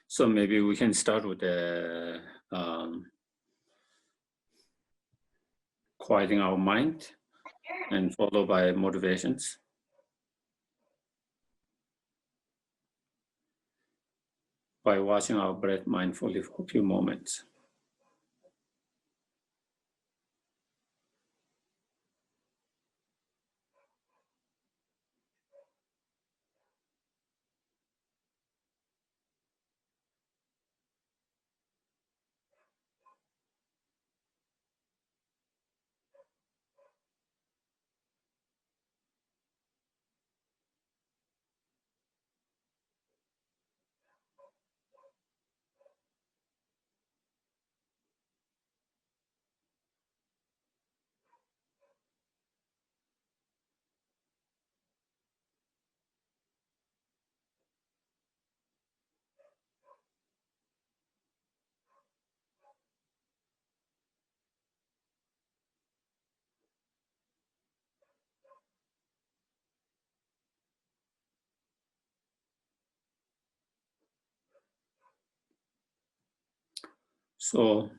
So maybe we can start with quieting our mind and followed by motivations. By watching our breath mindfully for a few moments. So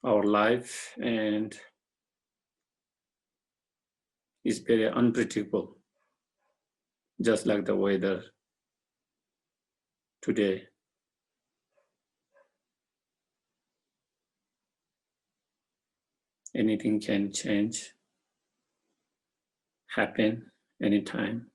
our life and is very unpredictable, just like the weather today. Anything can change, happen anytime.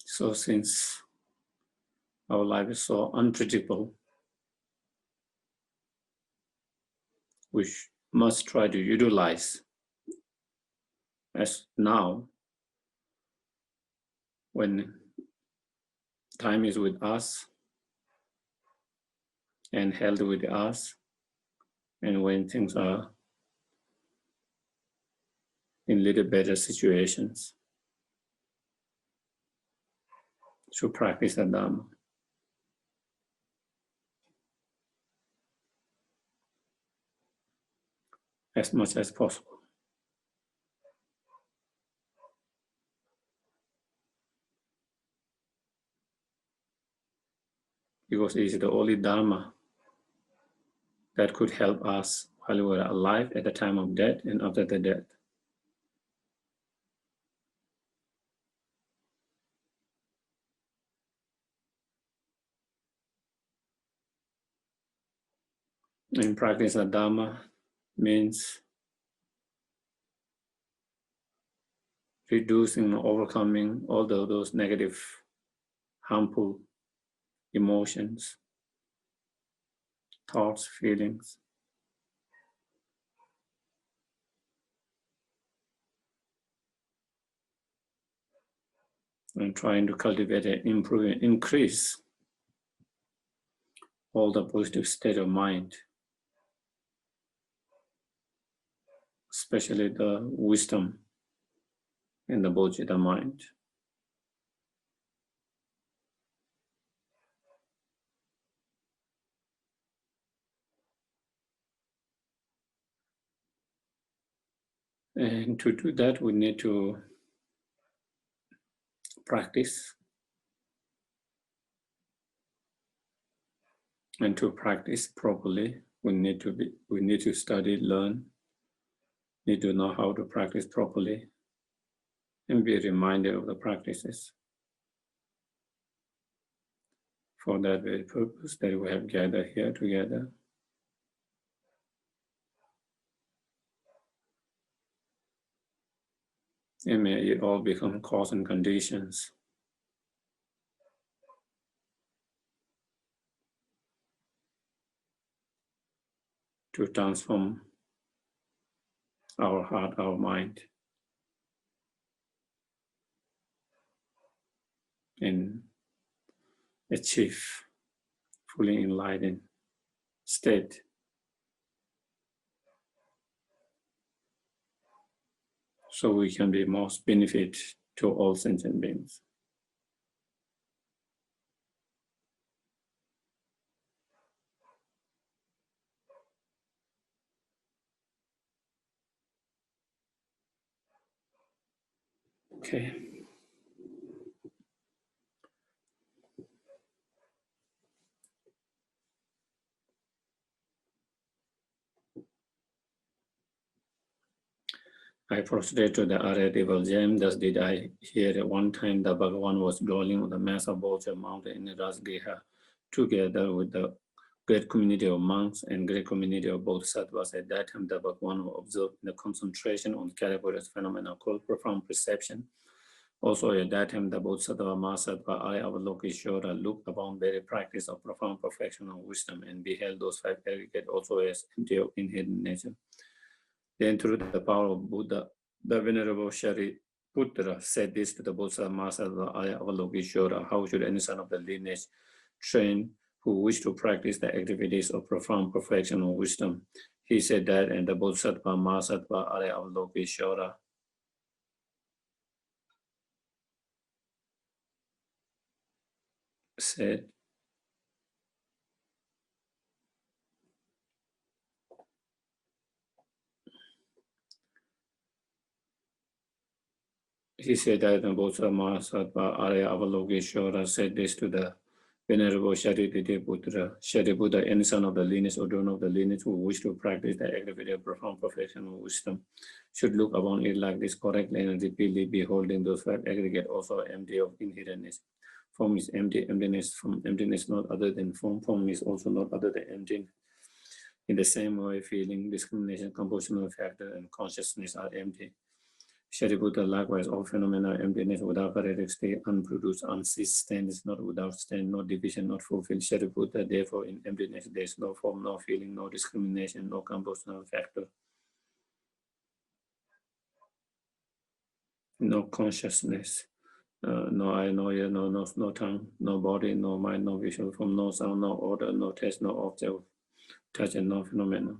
So since our life is so unpredictable, we must try to utilize as now when time is with us and health with us, and when things are in little better situations, to practice the Dhamma. As much as possible. Because it is the only Dharma that could help us while we are alive at the time of death and after the death. And practice the Dhamma means reducing and overcoming all those negative, harmful emotions, thoughts, feelings. And trying to cultivate and improve and increase all the positive state of mind, especially the wisdom and the bodhicitta mind. And to do that, we need to practice. And to practice properly, we need to study, learn, need to know how to practice properly, and be reminded of the practices. For that very purpose that we have gathered here together. And may it all become cause and conditions to transform our heart, our mind, and achieve fully enlightened state. So we can be most benefit to all sentient beings. Okay. I prostrated to the Arya gem. Thus did I hear at one time the Bhagavan was dwelling on the massive Bolcha mountain in Rajgriha, together with the great community of monks and great community of bodhisattvas. At that time, the Bhagavan observed the concentration on categories phenomena called profound perception. Also at that time, the Bodhisattva Mahasattva Arya Avalokiteshvara looked upon very practice of profound perfection of wisdom and beheld those five aggregate also as empty of inherent nature. Then through the power of Buddha, the Venerable Shariputra said this to the Bodhisattva Mahasattva Arya Avalokiteshvara: how should any son of the lineage train who wish to practice the activities of profound perfection of wisdom? He said that, and the Bodhisattva Mahasattva Arya Avalokiteshvara said, that the Bodhisattva Mahasattva Arya Avalokiteshvara said this to the Venerable Shariputra: Shariputra, any son of the lineage or daughter of the lineage who wish to practice the activity of profound perfection of wisdom should look upon it like this correctly and repeatedly, beholding those five aggregate also empty of inherentness. Form is empty, emptiness from emptiness not other than form. Form is also not other than empty. In the same way, feeling, discrimination, compositional factor, and consciousness are empty. Shariputra, likewise, all phenomena emptiness without characteristic, unproduced, unceased, stand is not without stand, no division, not fulfilled. Shariputra, therefore, in emptiness there is no form, no feeling, no discrimination, no compositional factor, no consciousness, no eye, no ear, no tongue, no body, no mind, no visual form, no sound, no odor, no taste, no object, touch, and no phenomena.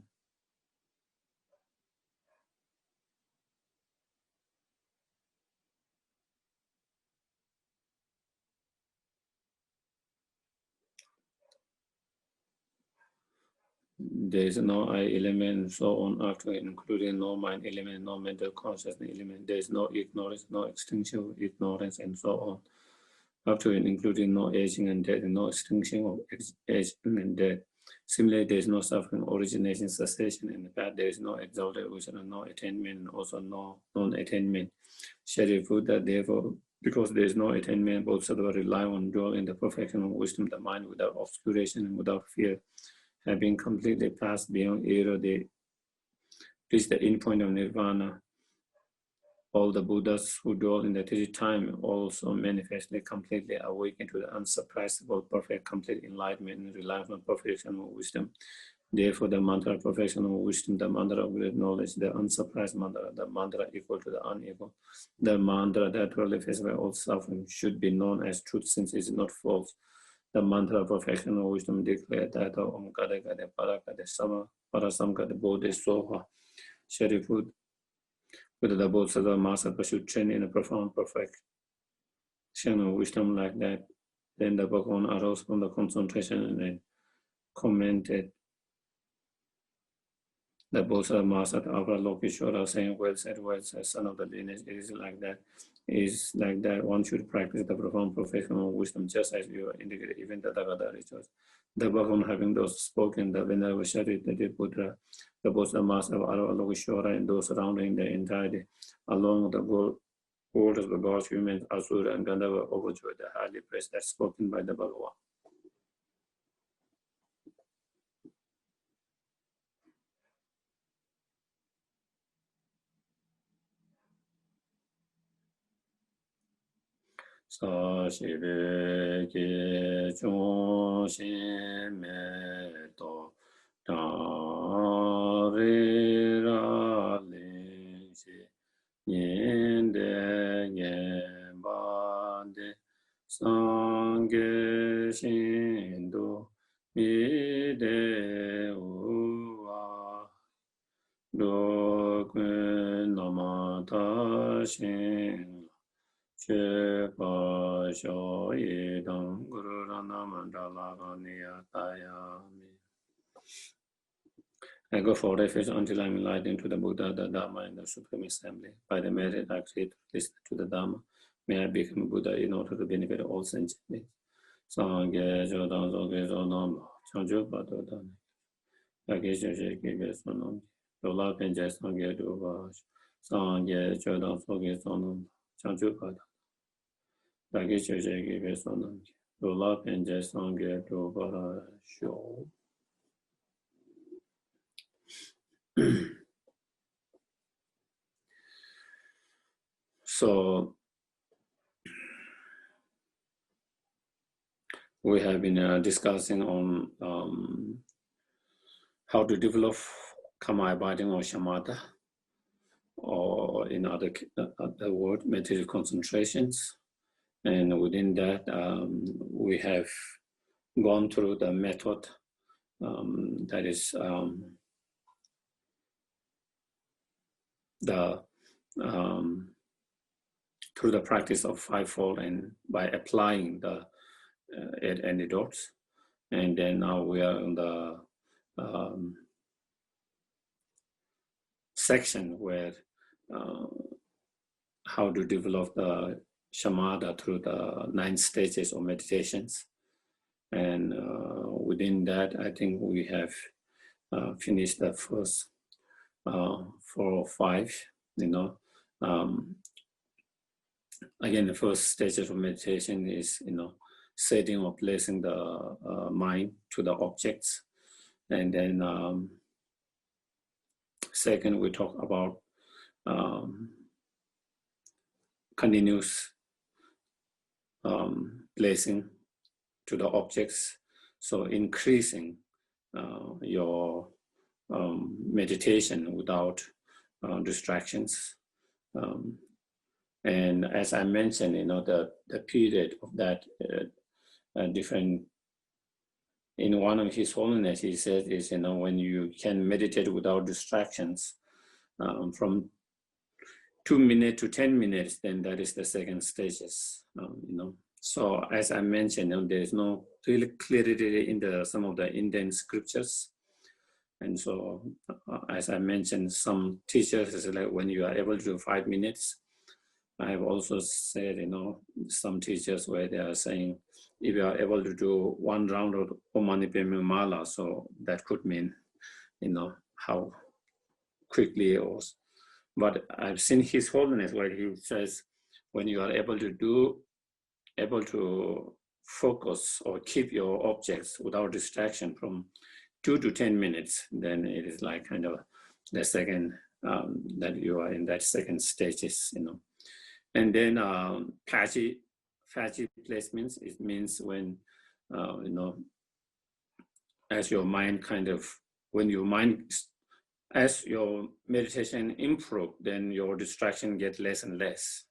There is no I element, so on, after including no mind element, no mental consciousness element. There is no ignorance, no extinction of ignorance, and so on, up to and including no aging and death, and no extinction of aging and death. Similarly, there is no suffering, origination, cessation, and in fact, there is no exalted wisdom, no attainment, and also no non-attainment. Shariputra, therefore, because there is no attainment, Bodhisattva rely on dwelling the perfection of wisdom, the mind without obscuration and without fear. Having completely passed beyond error, they reach the end point of nirvana. All the Buddhas who dwell in the Tiji time also manifestly completely awaken to the unsurpassable, perfect, complete enlightenment and rely on perfection of wisdom. Therefore, the mantra of perfection of wisdom, the mantra of great knowledge, the unsurpassed mantra, the mantra equal to the unequal, the mantra that really faces by all suffering should be known as truth since it is not false. The mantra of perfection of wisdom declared that Om Gade Gade Parakade Sama Parasamgade Bodhi Soha. Shariputra, with the Bodhisattva Mahasattva should train in a profound perfection of wisdom like that. Then the Bhagavan arose from the concentration and then commented the Bodhisattva Mahasattva Avalokiteshvara saying, well said, son of the lineage. It is like that. It is like that one should practice the profound perfection of wisdom, just as you indicated, even the Tathagata rituals. The Bhagavan having those spoken, the Venerable Shariputra, the Bodhisattva Mahasattva Avalokiteshvara, and those surrounding the entirety, along with the world of the gods, humans, Asura, and Gandharva overjoyed the highly praised that spoken by the Bhagavan. Sāshibē kē chōshīn mē tō tā rī rā līng shī yin dē yin bā dē sāng kē shīn dō mī dē wū wā dō kuen nāma tā shīn I I go for refuge until I'm enlightened to the Buddha, the Dharma, and the Supreme Assembly. By the merit I create listen to the Dharma, may I become Buddha in order to benefit all sentient beings. Sangye Jodan Zoge Zonam, Chanju Padodan, Yagisha Shake Sonam, Yola Penja Sangye Duvaj, Sangye Jodan Zoge Zonam, Chanju Padodan, Yagisha Shake Sonam, Yola Penja Sangye Duvaj. So we have been discussing on how to develop karma abiding or shamatha, or in other word, meditative concentrations. And within that, we have gone through the method that is through the practice of fivefold and by applying the 8 antidotes. And then now we are in the section where how to develop the shamatha through the 9 stages of meditations. And within that, I think we have finished the first 4 or 5, again, the first stages of meditation is, setting or placing the mind to the objects. And then second, we talk about continuous placing to the objects. So increasing your meditation without distractions. And as I mentioned, the period of that different, in one of His Holiness, he said is, when you can meditate without distractions from 2 minutes to 10 minutes, then that is the second stages, So as I mentioned, there is no really clarity in some of the Indian scriptures. And so, as I mentioned, some teachers is like when you are able to do 5 minutes. I have also said, some teachers where they are saying, if you are able to do 1 round of Om Mani Padme Mala, so that could mean, how quickly it was. But I've seen His Holiness where he says, when you are able to focus or keep your objects without distraction from 2 to 10 minutes, then it is like kind of the second, that you are in that second stages, And then patchy placements, it means when, as your mind as your meditation improve, then your distraction get less and less,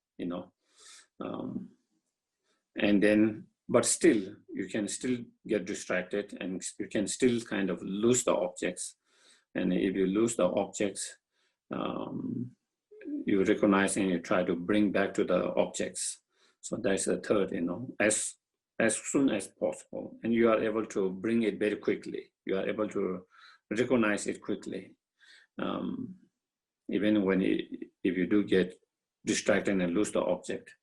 and then, but still, you can still get distracted and you can still kind of lose the objects. And if you lose the objects, you recognize and you try to bring back to the objects. So that's the third, as soon as possible. And you are able to bring it very quickly. You are able to recognize it quickly. Even when if you do get distracted and lose the object,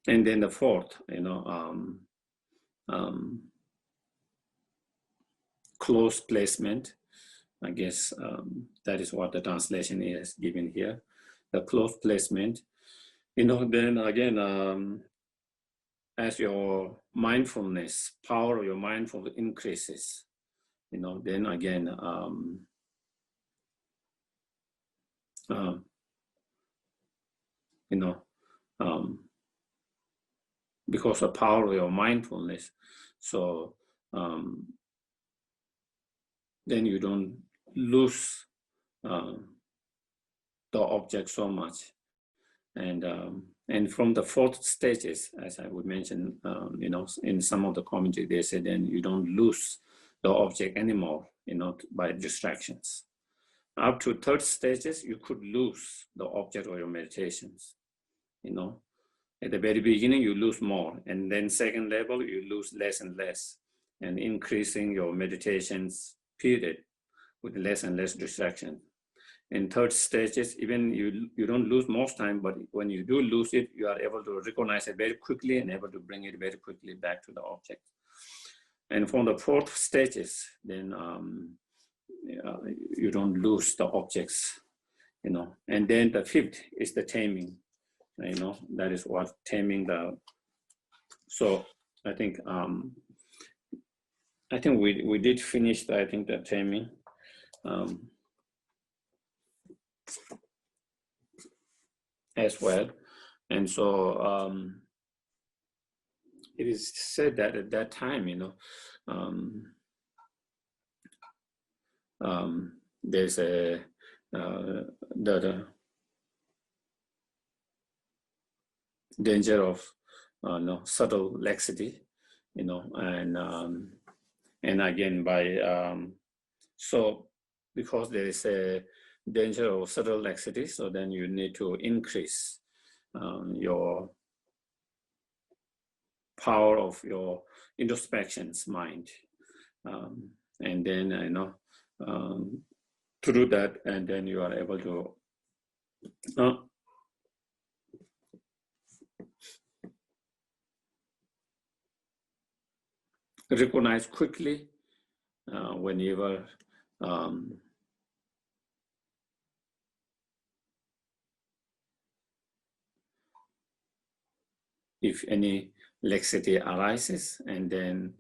and then the fourth, close placement. I guess that is what the translation is given here. The close placement, then again, as your mindfulness, power of your mindfulness increases, then again, because of power of your mindfulness, so then you don't lose the object so much. And from the 4th stages, as I would mention, in some of the commentary, they said then you don't lose the object anymore, by distractions. Up to 3rd stages, you could lose the object of your meditations, At the very beginning, you lose more, and then 2nd level, you lose less and less. and increasing your meditations period with less and less distraction. In third stages, even you don't lose most time, but when you do lose it, you are able to recognize it very quickly and able to bring it very quickly back to the object. And from the fourth stages, then you don't lose the objects, you know. And then the fifth is the taming, you know, that is what taming the. So I think we did finish the, I think the taming. As well. And so it is said that at that time, you know, there's a the danger of no, subtle laxity, you know, and again by so because there is a danger of subtle laxity, so then you need to increase your power of your introspections mind, and then you know through that, and then you are able to recognize quickly whenever if any laxity arises, and then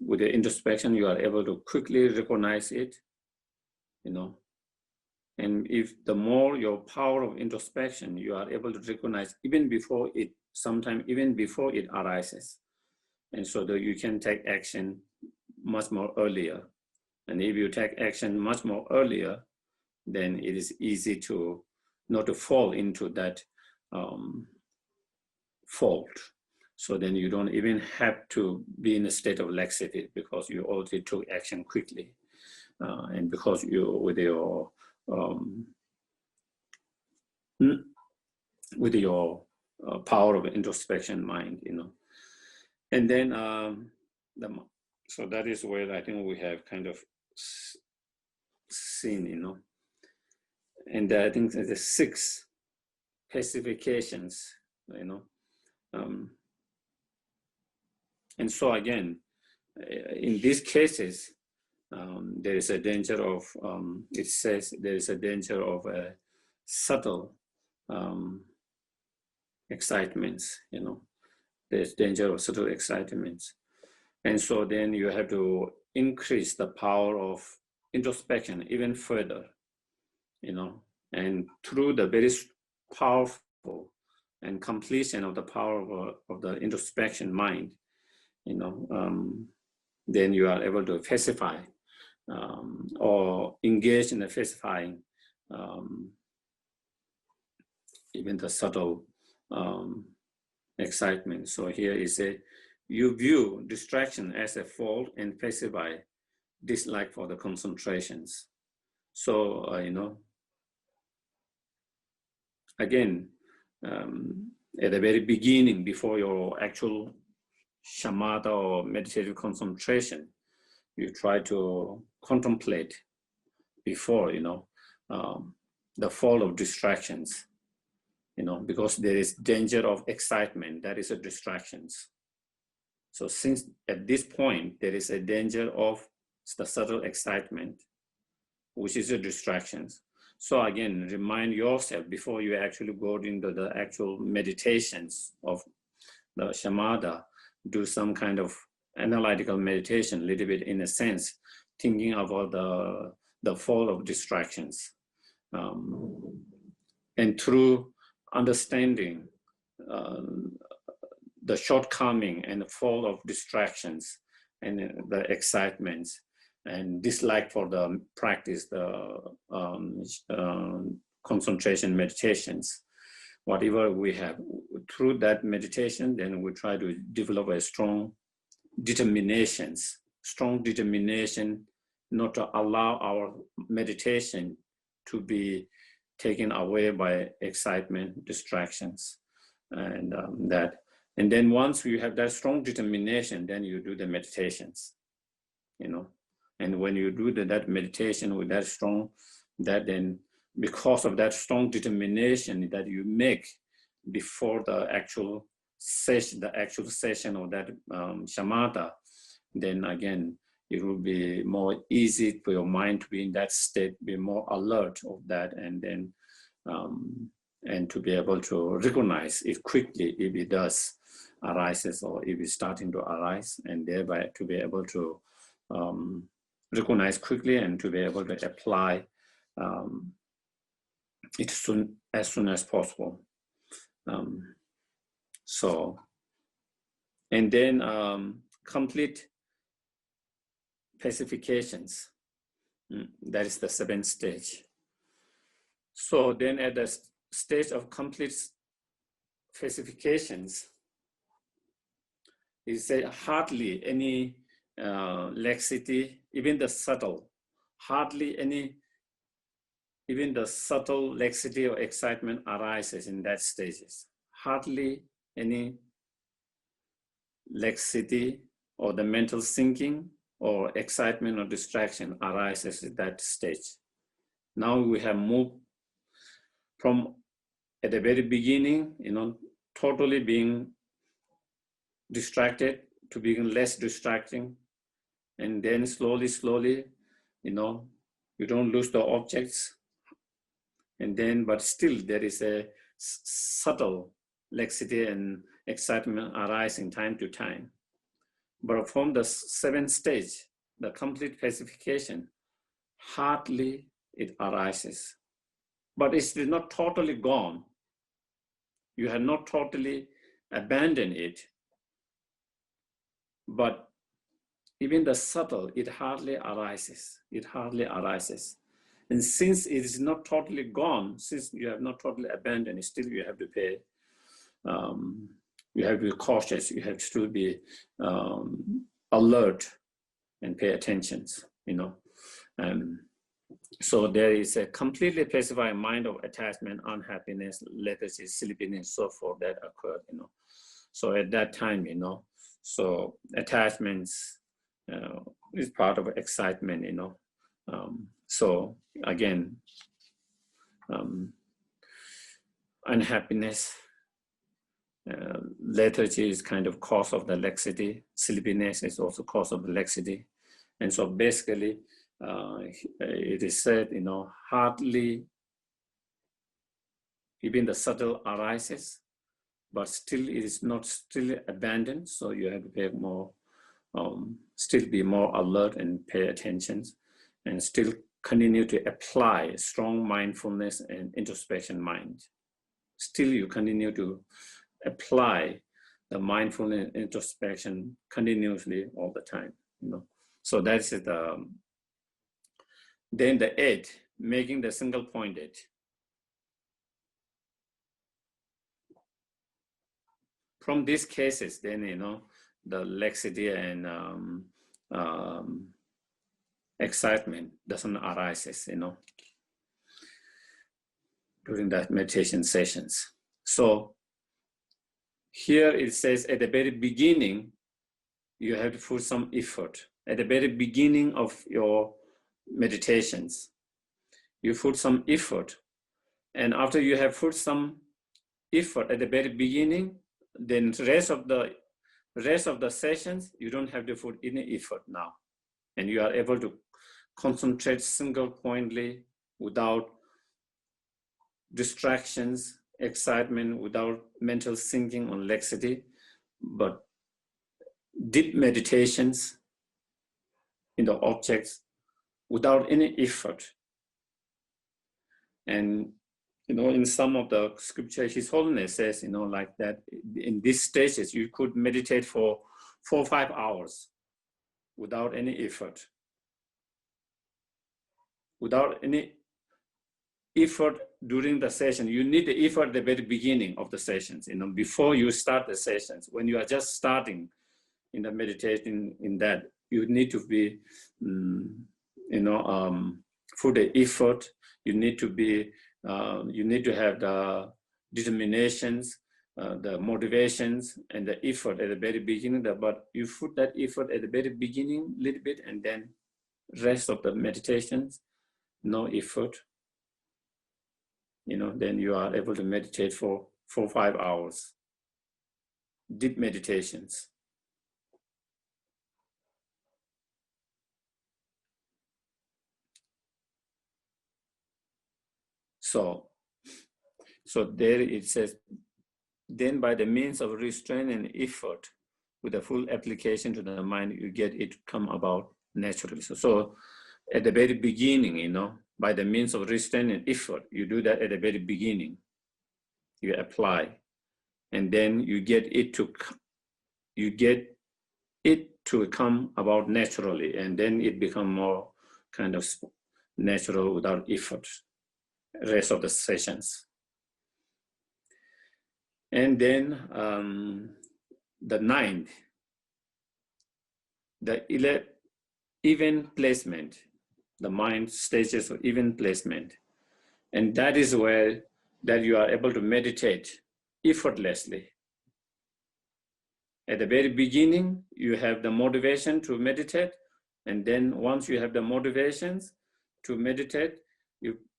with the introspection, you are able to quickly recognize it, you know. And if the more your power of introspection, you are able to recognize even before it, sometimes even before it arises. And so that you can take action much more earlier. And if you take action much more earlier, then it is easy to not to fall into that fault. So then you don't even have to be in a state of laxity because you already took action quickly. And because you, with your power of introspection mind, you know. And then, so that is where I think we have kind of seen, you know. And I think the 6 pacifications, you know. And so again, in these cases, there is a danger of, it says there is a danger of subtle excitements, you know. There's danger of subtle excitements. And so then you have to increase the power of introspection even further, you know, and through the very powerful and completion of the power of the introspection mind, you know, then you are able to pacify or engage in the pacifying even the subtle excitement. So here is you view distraction as a fault and pacify dislike for the concentrations. So, you know, again, at the very beginning, before your actual shamatha or meditative concentration, you try to contemplate before, you know, the fall of distractions, you know, because there is danger of excitement, that is a distractions. So since at this point, there is a danger of the subtle excitement, which is a distractions. So again, remind yourself before you actually go into the actual meditations of the shamatha, do some kind of analytical meditation, a little bit in a sense, thinking about the fall of distractions. And through understanding the shortcoming and the fall of distractions and the excitements and dislike for the practice, the concentration meditations, whatever we have, through that meditation, then we try to develop a strong determination not to allow our meditation to be taken away by excitement, distractions, and that. And then once you have that strong determination, then you do the meditations, And when you do that meditation with that strong, then because of that strong determination that you make before the actual session of that shamatha, then again, it will be more easy for your mind to be in that state, be more alert of that, and then and to be able to recognize it quickly if it does arises or if it's starting to arise, and thereby to be able to recognize quickly and to be able to apply it as soon as possible. And then complete pacifications. That is the 7th stage. So then at the stage of complete pacifications, is say hardly any laxity, even the subtle, even the subtle laxity or excitement arises in that stages. Hardly any laxity or the mental sinking or excitement or distraction arises at that stage. Now we have moved from at the very beginning, totally being distracted to being less distracting. And then slowly, you don't lose the objects. And then, but still there is a subtle laxity and excitement arising time to time. But from the 7th stage, the complete pacification, hardly it arises. But it's not totally gone. You have not totally abandoned it. But even the subtle, it hardly arises. And since it is not totally gone, since you have not totally abandoned it, still you have to pay, you have to be cautious, you have to be alert and pay attention, So there is a completely pacified mind of attachment, unhappiness, lethargy, sleepiness, so forth that occurred, So at that time, so attachments is part of excitement, So again, unhappiness, lethargy is kind of cause of the laxity. Sleepiness is also cause of the laxity. And so basically, it is said, hardly even the subtle arises, but still it is not still abandoned. So you have to pay more, still be more alert and pay attention, and still continue to apply strong mindfulness and introspection mind. Still you continue to apply the mindfulness and introspection continuously all the time, So that's it. Then the 8, making the single pointed. From these cases, then, the laxity and excitement doesn't arise, during that meditation sessions. So here it says at the very beginning, you have to put some effort. At the very beginning of your meditations, you put some effort. And after you have put some effort at the very beginning, then the rest of the sessions, you don't have to put any effort now. And you are able to concentrate single pointedly without distractions, excitement, without mental sinking on laxity, but deep meditations in the objects without any effort. And in some of the scripture, His Holiness says, like that in these stages, you could meditate for 4 or 5 hours without any effort. Without any effort during the session. You need the effort at the very beginning of the sessions, before you start the sessions. When you are just starting in the meditation, in that, you need to be, for the effort, you need to be, you need to have the determinations, the motivations and the effort at the very beginning, but you put that effort at the very beginning a little bit, and then rest of the meditations, no effort, then you are able to meditate for 4 or 5 hours, deep meditations. So there it says, then by the means of restraint and effort, with a full application to the mind, you get it to come about naturally. So at the very beginning, by the means of restraint and effort, you do that at the very beginning. You apply, and then you get it to come about naturally, and then it becomes more kind of natural without effort. Rest of the sessions. And then the 9th, the event placement, the mind stages of event placement. And that is where that you are able to meditate effortlessly. At the very beginning, you have the motivation to meditate. And then once you have the motivations to meditate,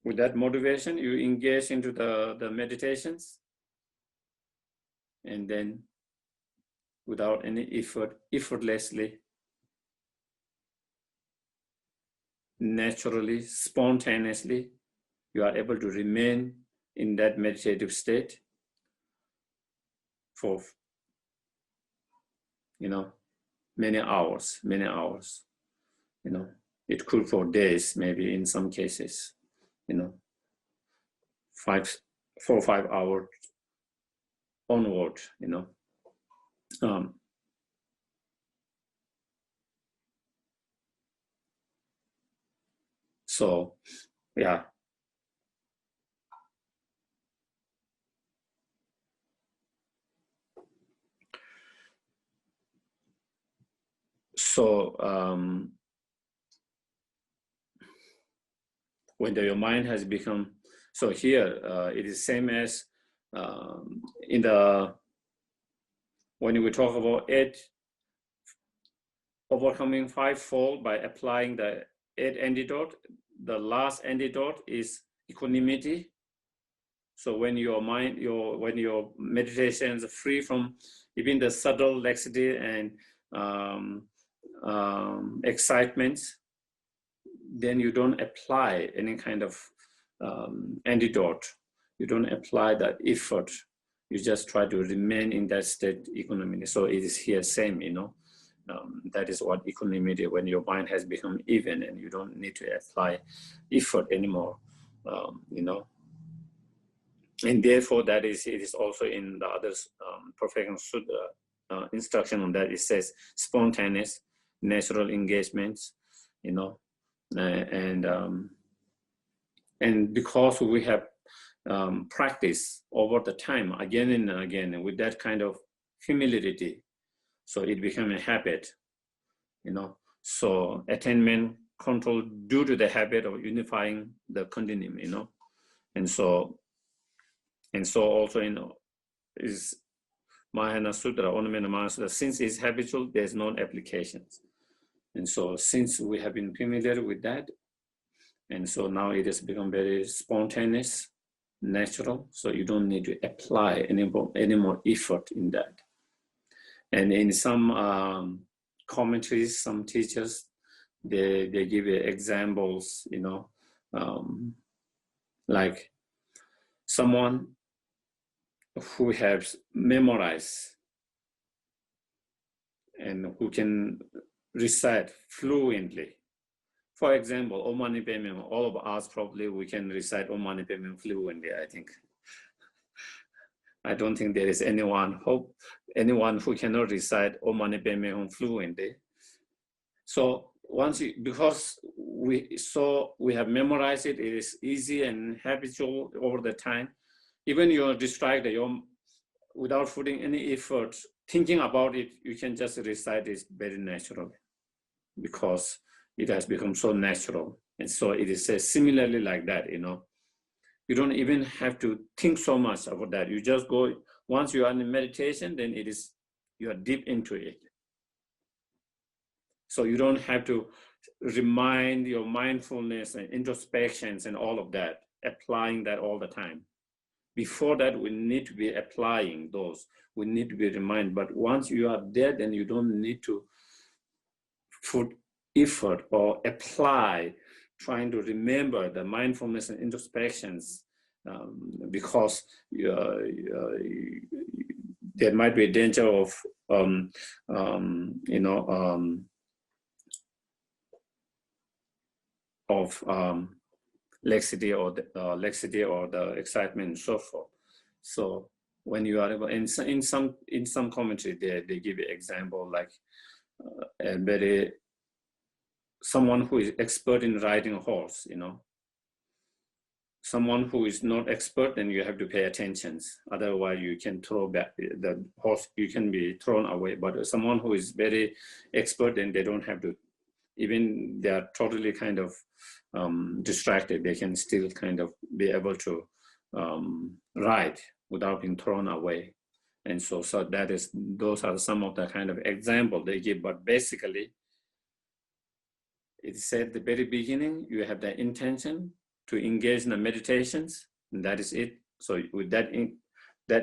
with that motivation, you engage into the meditations. And then without any effort, effortlessly, naturally, spontaneously, you are able to remain in that meditative state for, many hours. It could for days, maybe in some cases, 4 or 5 hours onward, So, yeah. So, when your mind has become, so here it is same as when we talk about 8, overcoming 5-fold by applying the 8 antidote, the last antidote is equanimity. So when your mind, when your meditation is free from even the subtle laxity and excitements, then you don't apply any kind of antidote. You don't apply that effort. You just try to remain in that state equanimity. So it is here same, that is what equanimity, when your mind has become even and you don't need to apply effort anymore, And therefore, it is also in the other Perfection Sutra instruction on that. It says spontaneous, natural engagements, and because we have practiced over the time again and again with that kind of familiarity, so it became a habit, So attainment control due to the habit of unifying the continuum, and so also, is Mahayana Sutra, Ornamental Mahayana Sutra, since it's habitual, there's no applications. And so since we have been familiar with that, and so now it has become very spontaneous, natural, so you don't need to apply any more effort in that. And in some commentaries, some teachers, they give examples, like someone who has memorized and who can recite fluently. For example, Om Mani Padme Hum, all of us probably we can recite Om Mani Padme Hum fluently, I think. I don't think there is anyone who cannot recite Om Mani Padme Hum fluently. So because we have memorized it, it is easy and habitual over the time. Even you're distracted, without putting any effort, thinking about it, you can just recite it very naturally because it has become so natural. And so it is similarly like that, You don't even have to think so much about that. You just go once you are in meditation, then you are deep into it. So you don't have to remind your mindfulness and introspections and all of that, applying that all the time. Before that, we need to be applying those. We need to be reminded. But once you are there, then you don't need to put effort or apply trying to remember the mindfulness and introspections, because there might be a danger of laxity or the excitement and so forth. So when you are able, in some commentary, they give an example like someone who is expert in riding a horse, someone who is not expert, then you have to pay attention. Otherwise, you can throw back the horse, you can be thrown away. But someone who is very expert, then they don't have to, even they are totally kind of distracted, they can still kind of be able to ride without being thrown away. And so those are some of the kind of example they give. But basically, it said at the very beginning, you have the intention to engage in the meditations, and that is it. So with that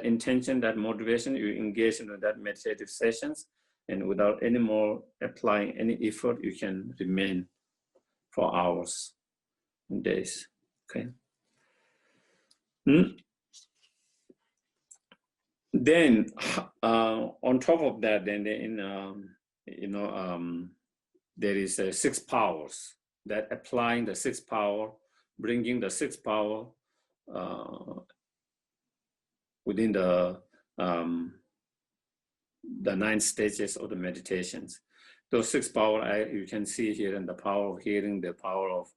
intention, that motivation, you engage in that meditative sessions, and without any more applying any effort, you can remain for hours and days. Okay. Then on top of that, then there is 6 powers that applying the 6 power, bringing the 6 power within the 9 stages of the meditations. Those 6 power you can see here, in the power of hearing, the power of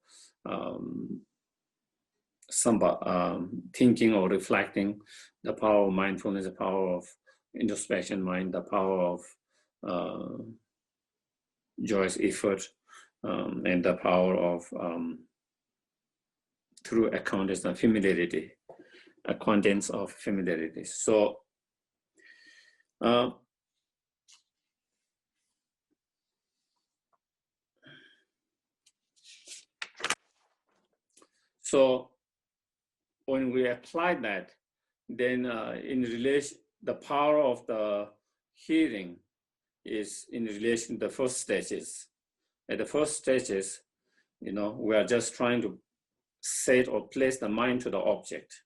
thinking or reflecting, the power of mindfulness, the power of introspection mind, the power of joyous effort, and the power of through acquaintance and familiarity, acquaintance of familiarity. So when we apply that, then in relation, the power of the hearing is in relation to the first stages. At the first stages, we are just trying to set or place the mind to the object.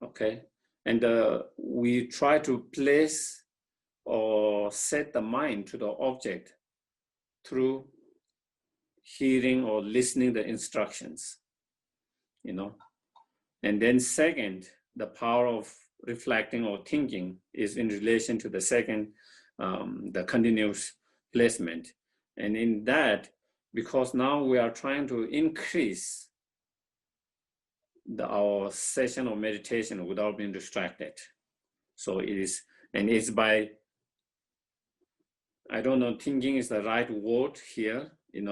Okay, and we try to place or set the mind to the object through hearing or listening the instructions, And then second, the power of reflecting or thinking is in relation to the second, the continuous placement. And in that, because now we are trying to increase our session of meditation without being distracted. So it's by, I don't know, thinking is the right word here, in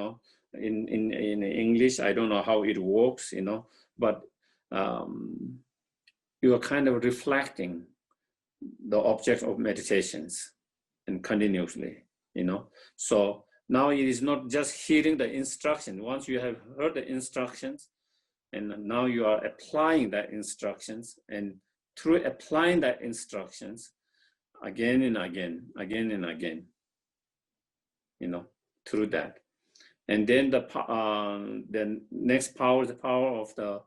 English, I don't know how it works, but you are kind of reflecting the object of meditations and continuously, So now it is not just hearing the instruction. Once you have heard the instructions, and now you are applying that instructions, and through applying that instructions again and again, through that. And then the next power is the power of the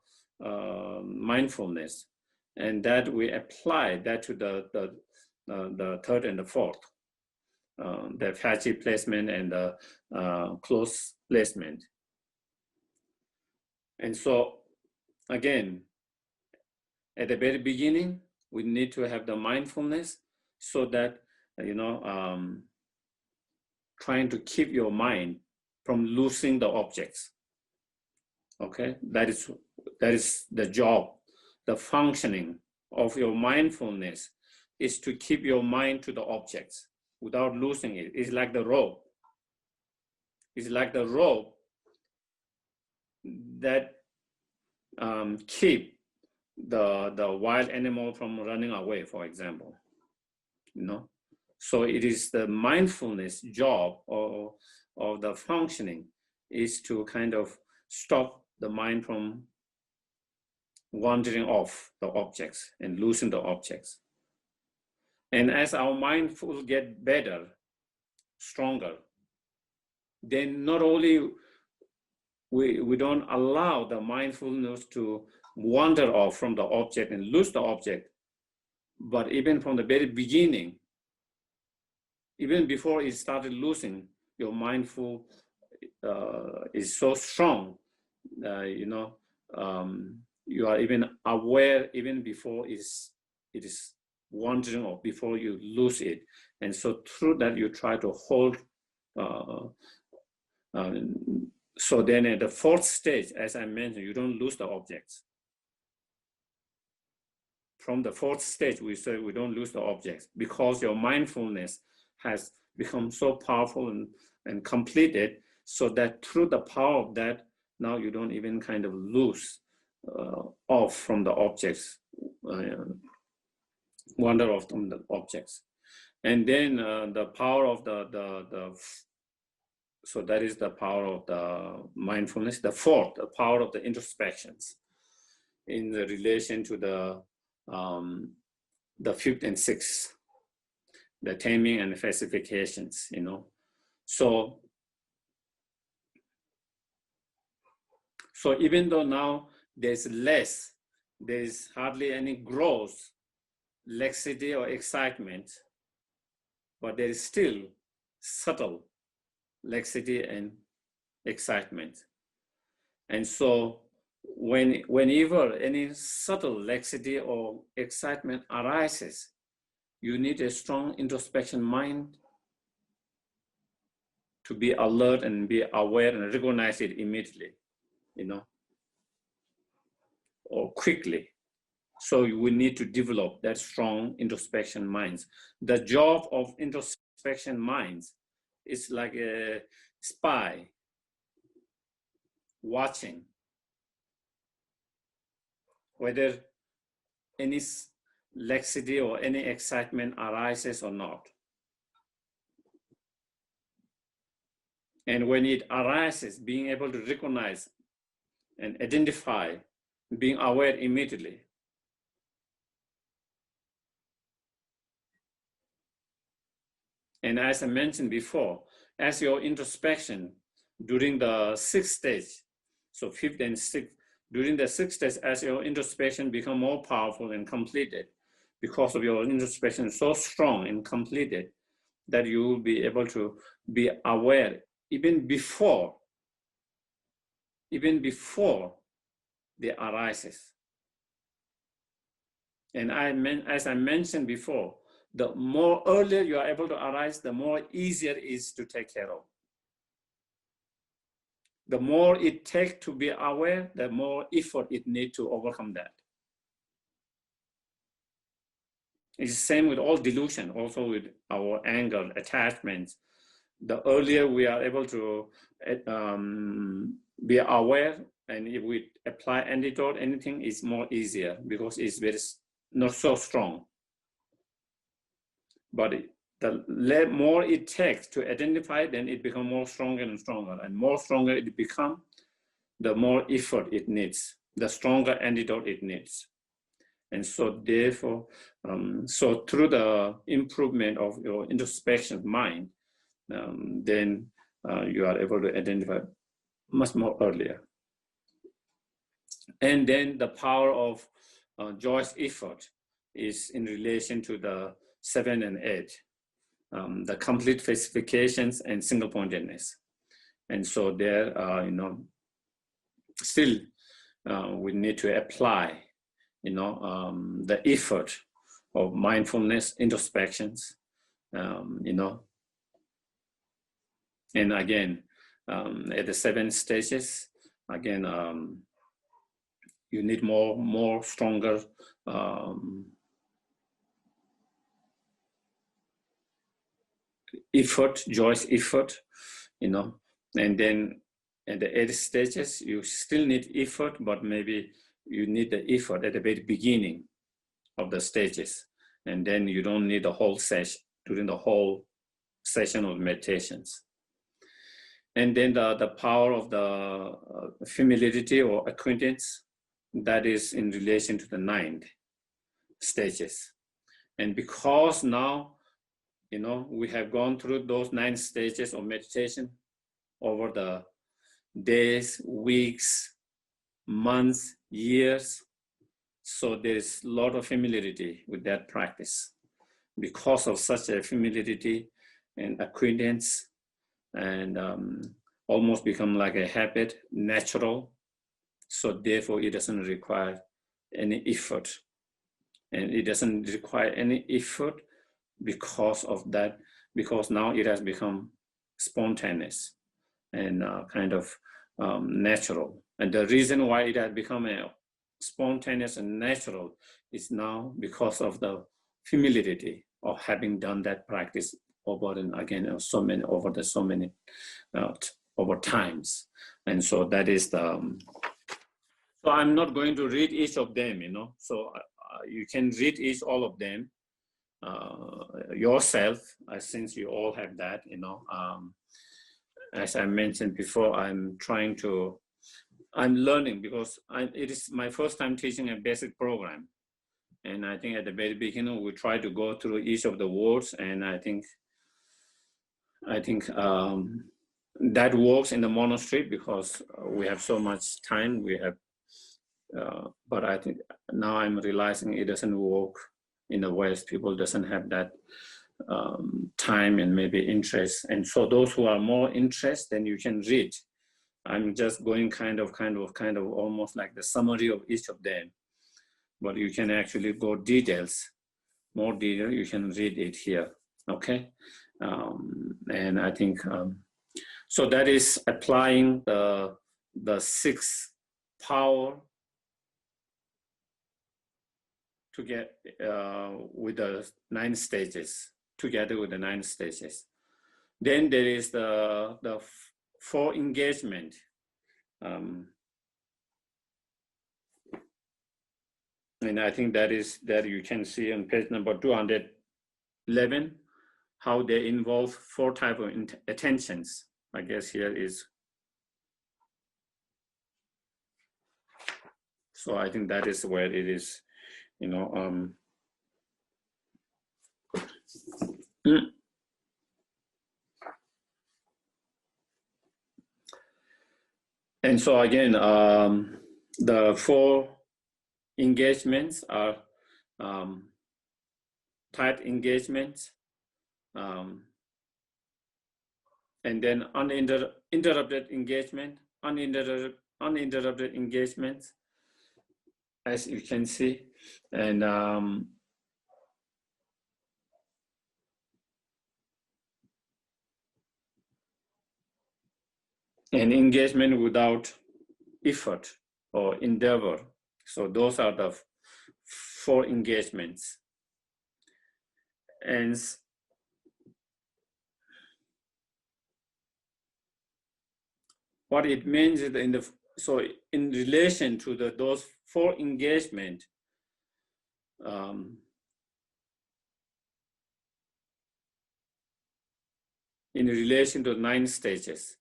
mindfulness, and that we apply that to the third and the fourth, the patchy placement and the close placement. And so again, at the very beginning, we need to have the mindfulness, so that trying to keep your mind from losing the objects. Okay, that is the job, the functioning of your mindfulness is to keep your mind to the objects without losing it. It's like the rope. It's like the rope that keep the wild animal from running away, for example, So it is the mindfulness job or the functioning is to kind of stop the mind from wandering off the objects and losing the objects. And as our mindful get better, stronger, then not only we don't allow the mindfulness to wander off from the object and lose the object, but even from the very beginning, even before it started losing, your mindful is so strong, you are even aware even before it is wandering off, before you lose it. And so through that, you try to hold. So then at the fourth stage, as I mentioned, you don't lose the objects. From the fourth stage, we say we don't lose the objects because your mindfulness has become so powerful and completed, so that through the power of that, now you don't even kind of lose off from the objects, wander off from the objects. And then the power of so that is the power of the mindfulness. The fourth, the power of the introspections in the relation to the fifth and sixth, the taming and falsifications, So even though now there's hardly any growth, laxity or excitement, but there is still subtle laxity and excitement. And so whenever any subtle laxity or excitement arises, you need a strong introspection mind to be alert and be aware and recognize it immediately, or quickly. So you will need to develop that strong introspection minds. The job of introspection minds is like a spy watching whether any laxity or any excitement arises or not. And when it arises, being able to recognize and identify, being aware immediately. And as I mentioned before, as your introspection during the sixth stage, so fifth and sixth, during the sixth stage, as your introspection become more powerful and completed, because of your introspection so strong and completed, that you will be able to be aware even before they arises. And as I mentioned before, the more earlier you are able to arise, the more easier it is to take care of. The more it takes to be aware, the more effort it needs to overcome that. It's the same with all delusion, also with our anger, attachments. The earlier we are able to be aware, and if we apply antidote, anything is more easier because it's very not so strong. But the more it takes to identify, then it becomes more stronger and stronger, and more stronger it becomes, the more effort it needs, the stronger antidote it needs. And so therefore, so through the improvement of your introspection mind, then you are able to identify much more earlier. And then the power of Joyous effort is in relation to the 7 and 8, the complete falsifications and single-pointedness. And so there, still we need to apply, the effort of mindfulness, introspections, And again, at the 7 stages, again, you need more stronger effort, joyous effort, and then at the 8 stages, you still need effort, but maybe you need the effort at the very beginning of the stages, and then you don't need the whole session during the whole session of meditations. And then the power of the familiarity or acquaintance, that is in relation to the 9 stages. And because now, we have gone through those 9 stages of meditation over the days, weeks, months, years. So there is a lot of familiarity with that practice. Because of such a familiarity and acquaintance, and almost become like a habit, natural. So therefore it doesn't require any effort. And it doesn't require any effort because of that, because now it has become spontaneous and kind of natural. And the reason why it has become a spontaneous and natural is now because of the familiarity of having done that practice over and again, over times. And so that is the, so I'm not going to read each of them, so you can read all of them yourself, since you all have that, as I mentioned before, I'm learning because it is my first time teaching a basic program. And I think at the very beginning, we try to go through each of the words, and I think that works in the monastery because we have so much time. But I think now I'm realizing it doesn't work in the West. People doesn't have that time and maybe interest. And so those who are more interested, then you can read. I'm just going kind of almost like the summary of each of them. But you can actually go more detail, you can read it here, okay? And I think, so that is applying the 6th power to get with the 9 stages, together with the 9 stages. Then there is the 4 engagement. And I think that you can see on page number 211, how they involve 4 types of attentions. I guess here is, so I think that is where it is, and so again, the 4 engagements are tight engagements, and then uninterrupted engagement, uninterrupted engagements, as you can see, and engagement without effort or endeavor. So those are the 4 engagements. And what it means is in relation to those 4 engagement, in relation to 9 stages,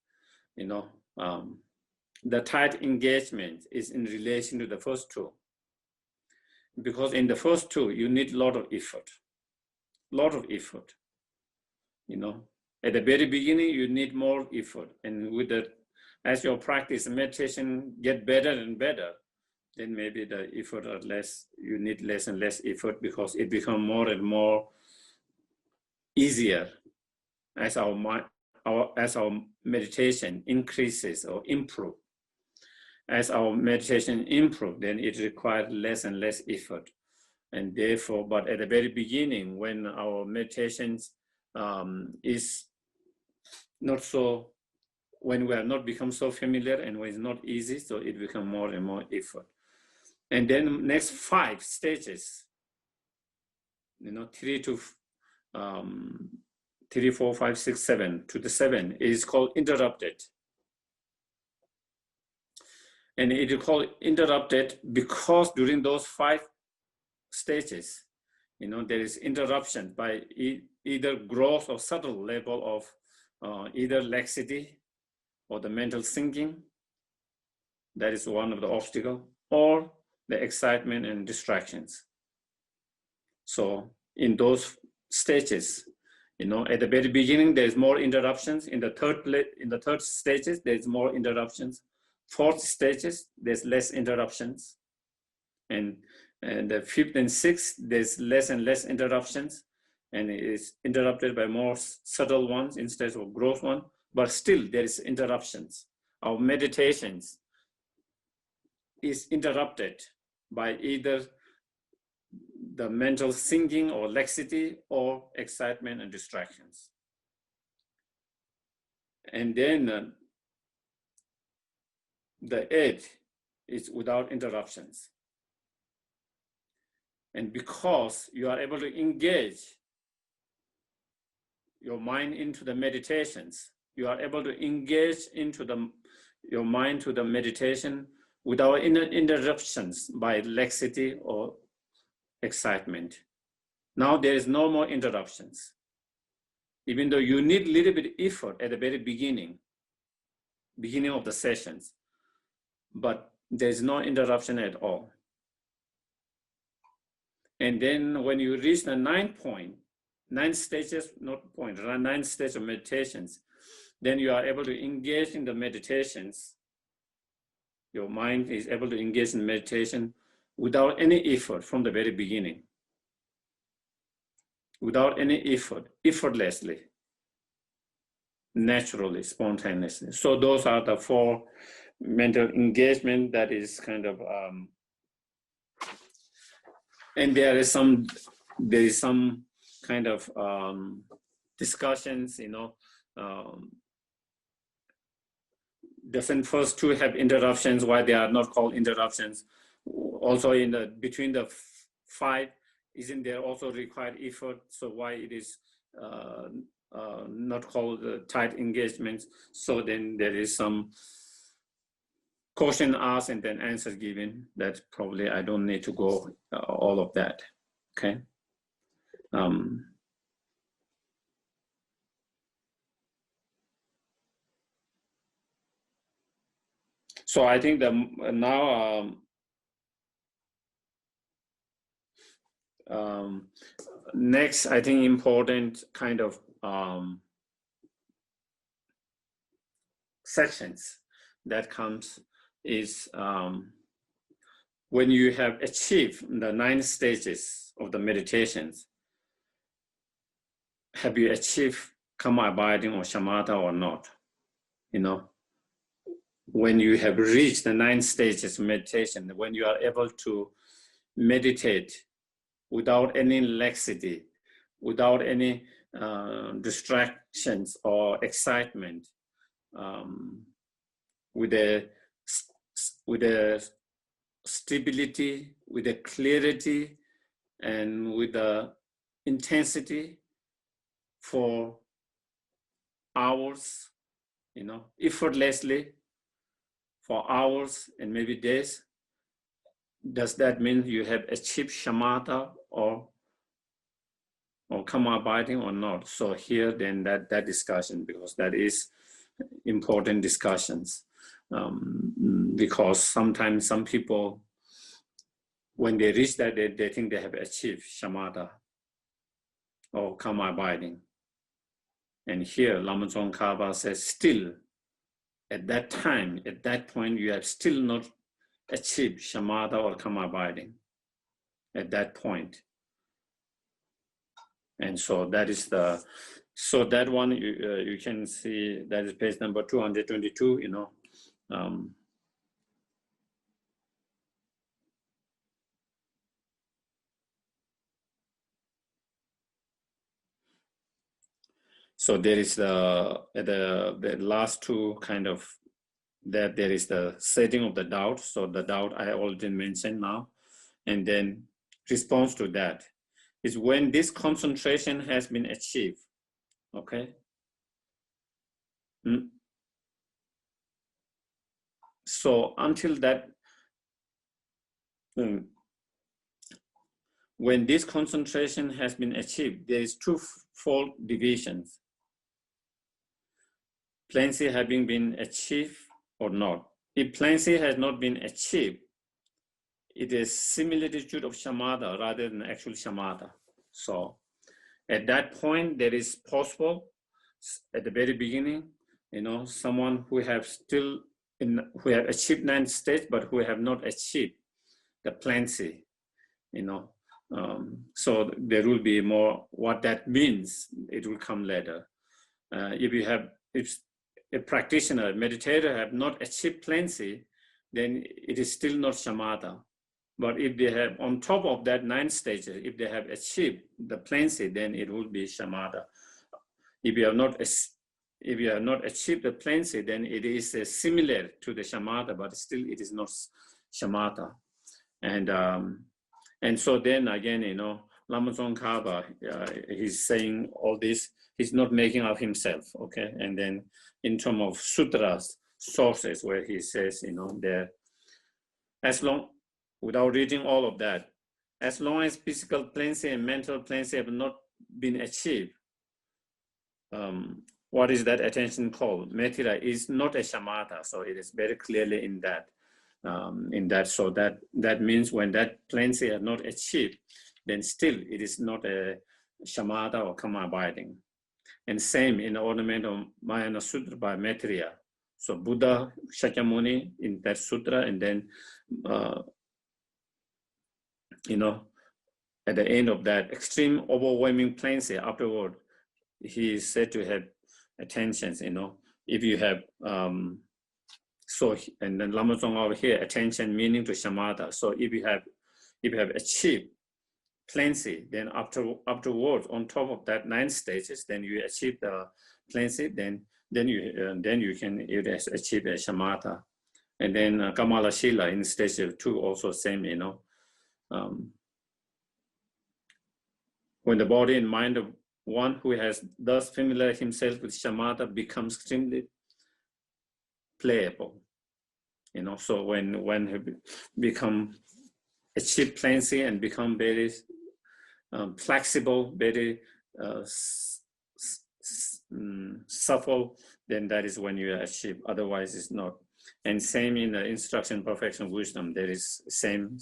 the tight engagement is in relation to the first 2. Because in the first 2, you need a lot of effort. At the very beginning, you need more effort. And as your practice meditation get better and better, then maybe the effort are less, you need less and less effort because it becomes more and more easier as our meditation increases or improve. As our meditation improves, then it requires less and less effort. And therefore, but at the very beginning, when our meditations is not so, when we are not become so familiar and when it's not easy, so it becomes more and more effort. And then next 5 stages, 3 to 3, 4, 5, 6, 7 to the 7 is called interrupted. And it is called interrupted because during those 5 stages, there is interruption by either gross or subtle level of either laxity or the mental thinking. That is one of the obstacles, or the excitement and distractions. So in those stages, at the very beginning, there's more interruptions. In the third stages, there's more interruptions. 4th stages, there's less interruptions. And the 5th and 6th, there's less and less interruptions. And it is interrupted by more subtle ones instead of gross one. But still, there is interruptions. Our meditations is interrupted by either the mental thinking or laxity or excitement and distractions. And then the 8th is without interruptions. And because you are able to engage your mind into the meditations, you are able to engage into your mind to the meditation without interruptions by laxity or excitement. Now there is no more interruptions. Even though you need a little bit of effort at the very beginning of the sessions, but there's no interruption at all. And then when you reach the 9 stages, not point, 9 stages of meditations, then you are able to engage in the meditations. Your mind is able to engage in meditation without any effort from the very beginning. Without any effort, effortlessly, naturally, spontaneously. So those are the 4 mental engagement that is kind of, and there is some kind of discussions, doesn't first 2 have interruptions, why they are not called interruptions? Also between the 5, isn't there also required effort? So why it is not called tight engagements? So then there is some question asked and then answer given. That probably I don't need to go all of that, okay? So I think that now next, I think important kind of sections that comes is when you have achieved the 9 stages of the meditations, have you achieved karma abiding or shamatha or not? When you have reached the 9 stages of meditation, when you are able to meditate without any laxity, without any distractions or excitement, with a stability, with a clarity, and with the intensity for hours, effortlessly for hours and maybe days, does that mean you have achieved shamatha or karma abiding or not? So here then that discussion, because that is important discussions, because sometimes some people, when they reach that, they think they have achieved shamatha or karma abiding. And here Lama Tsongkhapa says, still at that time, at that point, you have still not achieved shamatha or karma abiding at that point. And so that is so that one you can see, that is page number 222, So there is the last 2 kind of, that there is the setting of the doubt. So the doubt I already mentioned now. And then response to that is when this concentration has been achieved, okay? so until that, when this concentration has been achieved, there is twofold divisions. Plaincy having been achieved or not. If plaincy has not been achieved, it is similitude of shamatha rather than actual shamatha. So at that point, there is possible at the very beginning, someone who have achieved 9th stage, but who have not achieved the plaincy, so there will be more what that means. It will come later. If a practitioner, a meditator have not achieved plaincy, then it is still not shamatha. But if they have, on top of that 9 stages, if they have achieved the plaincy, then it will be shamatha. If you have not achieved the plaincy, then it is similar to the shamatha, but still it is not shamatha. And so then again, Lama Tsongkhapa, he's saying all this. He's not making up himself, okay? And then in terms of sutras, sources where he says, there, as long, without reading all of that, as long as physical plaincy and mental plaincy have not been achieved, what is that attention called? Metira is not a shamatha, so it is very clearly in that. So that means when that plaincy is not achieved, then still it is not a shamatha or karma abiding. And same in the ornament of Mahayana Sutra by Maitreya. So Buddha Shakyamuni in that sutra, and then at the end of that extreme overwhelming plaincy afterward, he is said to have attentions. If you have so, and then Lama Tsongkhapa over here, attention meaning to shamatha. So if you have achieved plaincy, then afterwards, on top of that 9 stages, then you achieve the plaincy, then you can achieve a shamatha. And then Kamala Shila in stage 2 also same, when the body and mind of one who has thus familiar himself with shamatha becomes extremely playable, so when he become achieve plaincy and become very flexible, very supple, then that is when you achieve. Otherwise, it's not. And same in the instruction, perfection, wisdom. There is same.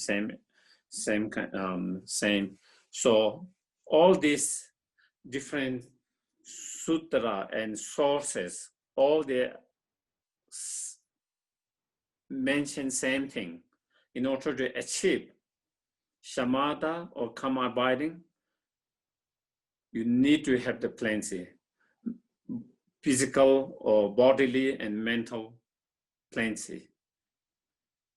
So all these different sutra and sources, all they mention same thing. In order to achieve shamatha or karma abiding, you need to have the plaincy, physical or bodily and mental plaincy.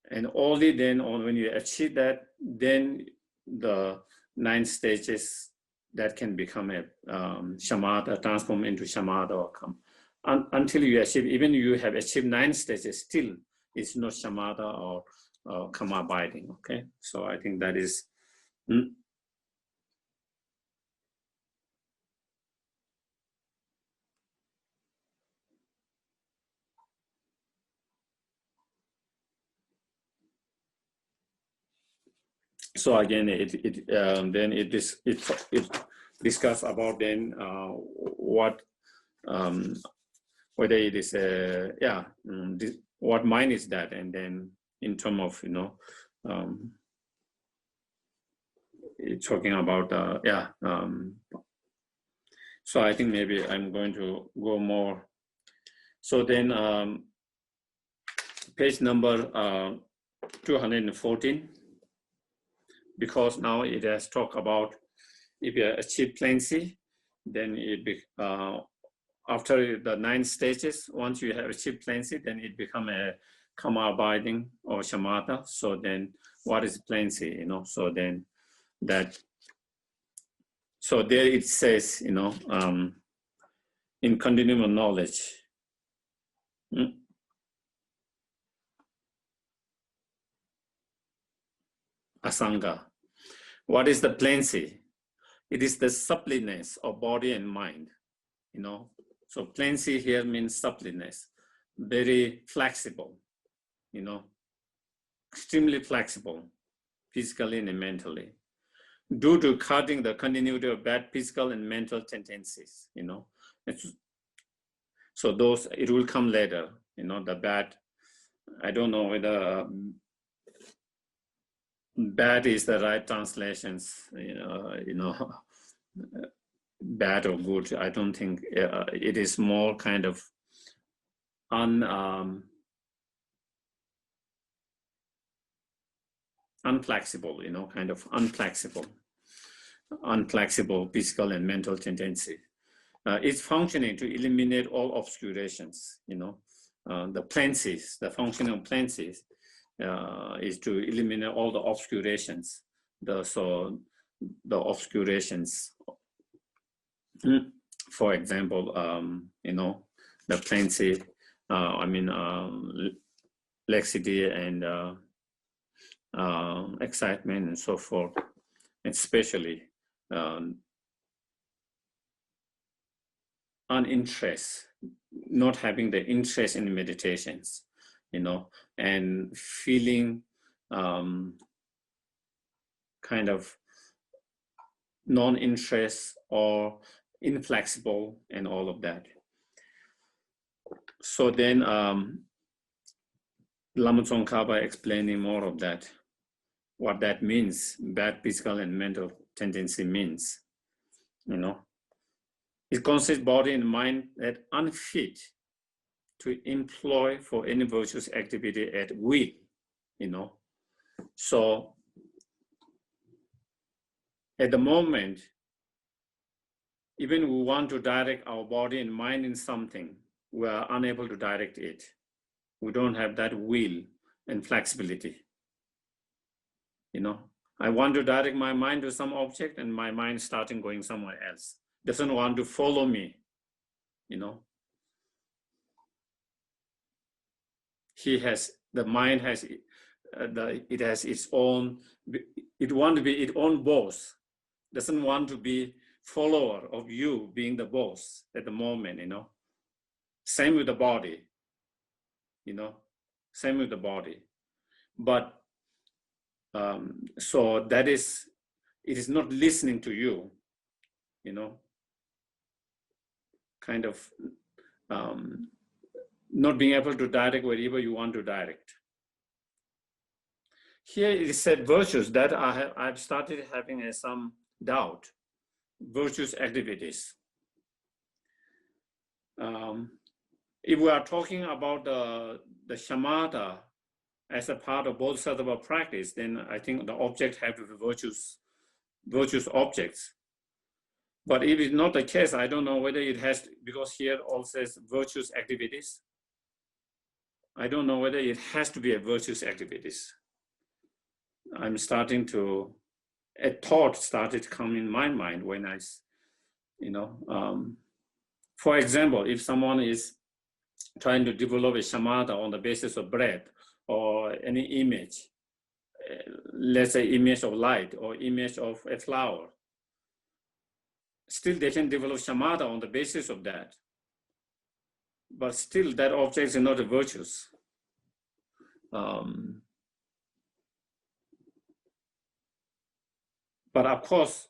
And only then, when you achieve that, then the 9 stages that can become a shamatha, transform into shamatha or come. Until you achieve, even you have achieved 9 stages, still it's not shamatha or karma abiding. Okay, so I think that is. So again, it discuss about then what whether it is what mind is that, and then in terms of it's talking about so I think maybe I'm going to go more. So then page number 214. Because now it has talked about if you achieve plaincy, then after the 9 stages, once you have achieved plaincy, then it become a karma abiding or shamatha. So then what is plaincy, so then so there it says, in continuum of knowledge. Asanga. What is the plaincy? It is the suppleness of body and mind, So plaincy here means suppleness, very flexible. extremely flexible, physically and mentally, due to cutting the continuity of bad physical and mental tendencies, so those, it will come later, the bad, I don't know whether bad is the right translations, bad or good. I don't think it is more kind of unflexible, kind of unflexible physical and mental tendency. It's functioning to eliminate all obscurations, the plances, the functional plances is to eliminate all the obscurations. So the obscurations, for example, the plancy, laxity and excitement and so forth, especially uninterest, not having the interest in meditations, and feeling kind of non-interest or inflexible and all of that. So then Lama Tsongkhapa explaining more of that, what that means, bad physical and mental tendency means, It consists body and mind that unfit to employ for any virtuous activity at will, So at the moment, even we want to direct our body and mind in something, we are unable to direct it. We don't have that will and flexibility. I want to direct my mind to some object and my mind starting going somewhere else. Doesn't want to follow me, The mind has, it has its own, it wants to be its own boss. Doesn't want to be follower of you being the boss at the moment, Same with the body, Same with the body. But so that is, it is not listening to you, kind of not being able to direct wherever you want to direct. Here it is said virtues that I've started having some doubt. Virtuous activities. If we are talking about the shamatha as a part of bodhisattva practice, then I think the object have to be virtuous objects. But if it's not the case, I don't know whether it has, because here all says virtuous activities. I don't know whether it has to be a virtuous activities. I'm starting to, a thought started to come in my mind when I, for example, if someone is trying to develop a shamatha on the basis of breath or any image, let's say image of light or image of a flower, still they can develop shamatha on the basis of that. But still that object is not a virtuous. But of course,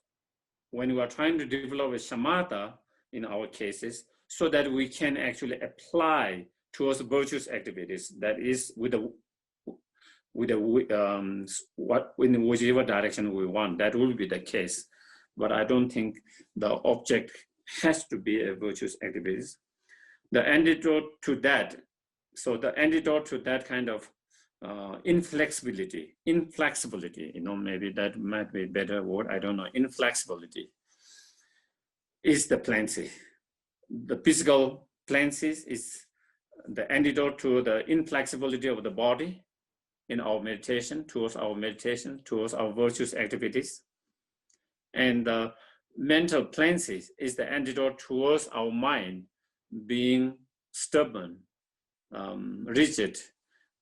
when we are trying to develop a shamatha in our cases, so that we can actually apply towards virtuous activities, that is with the what in whichever direction we want, that will be the case. But I don't think the object has to be a virtuous activities. The antidote to that, so the antidote to that kind of inflexibility, maybe that might be a better word, I don't know, inflexibility is the plancy. The physical plancies is the antidote to the inflexibility of the body in our meditation, towards our virtuous activities. And the mental plancies is the antidote towards our mind being stubborn, rigid,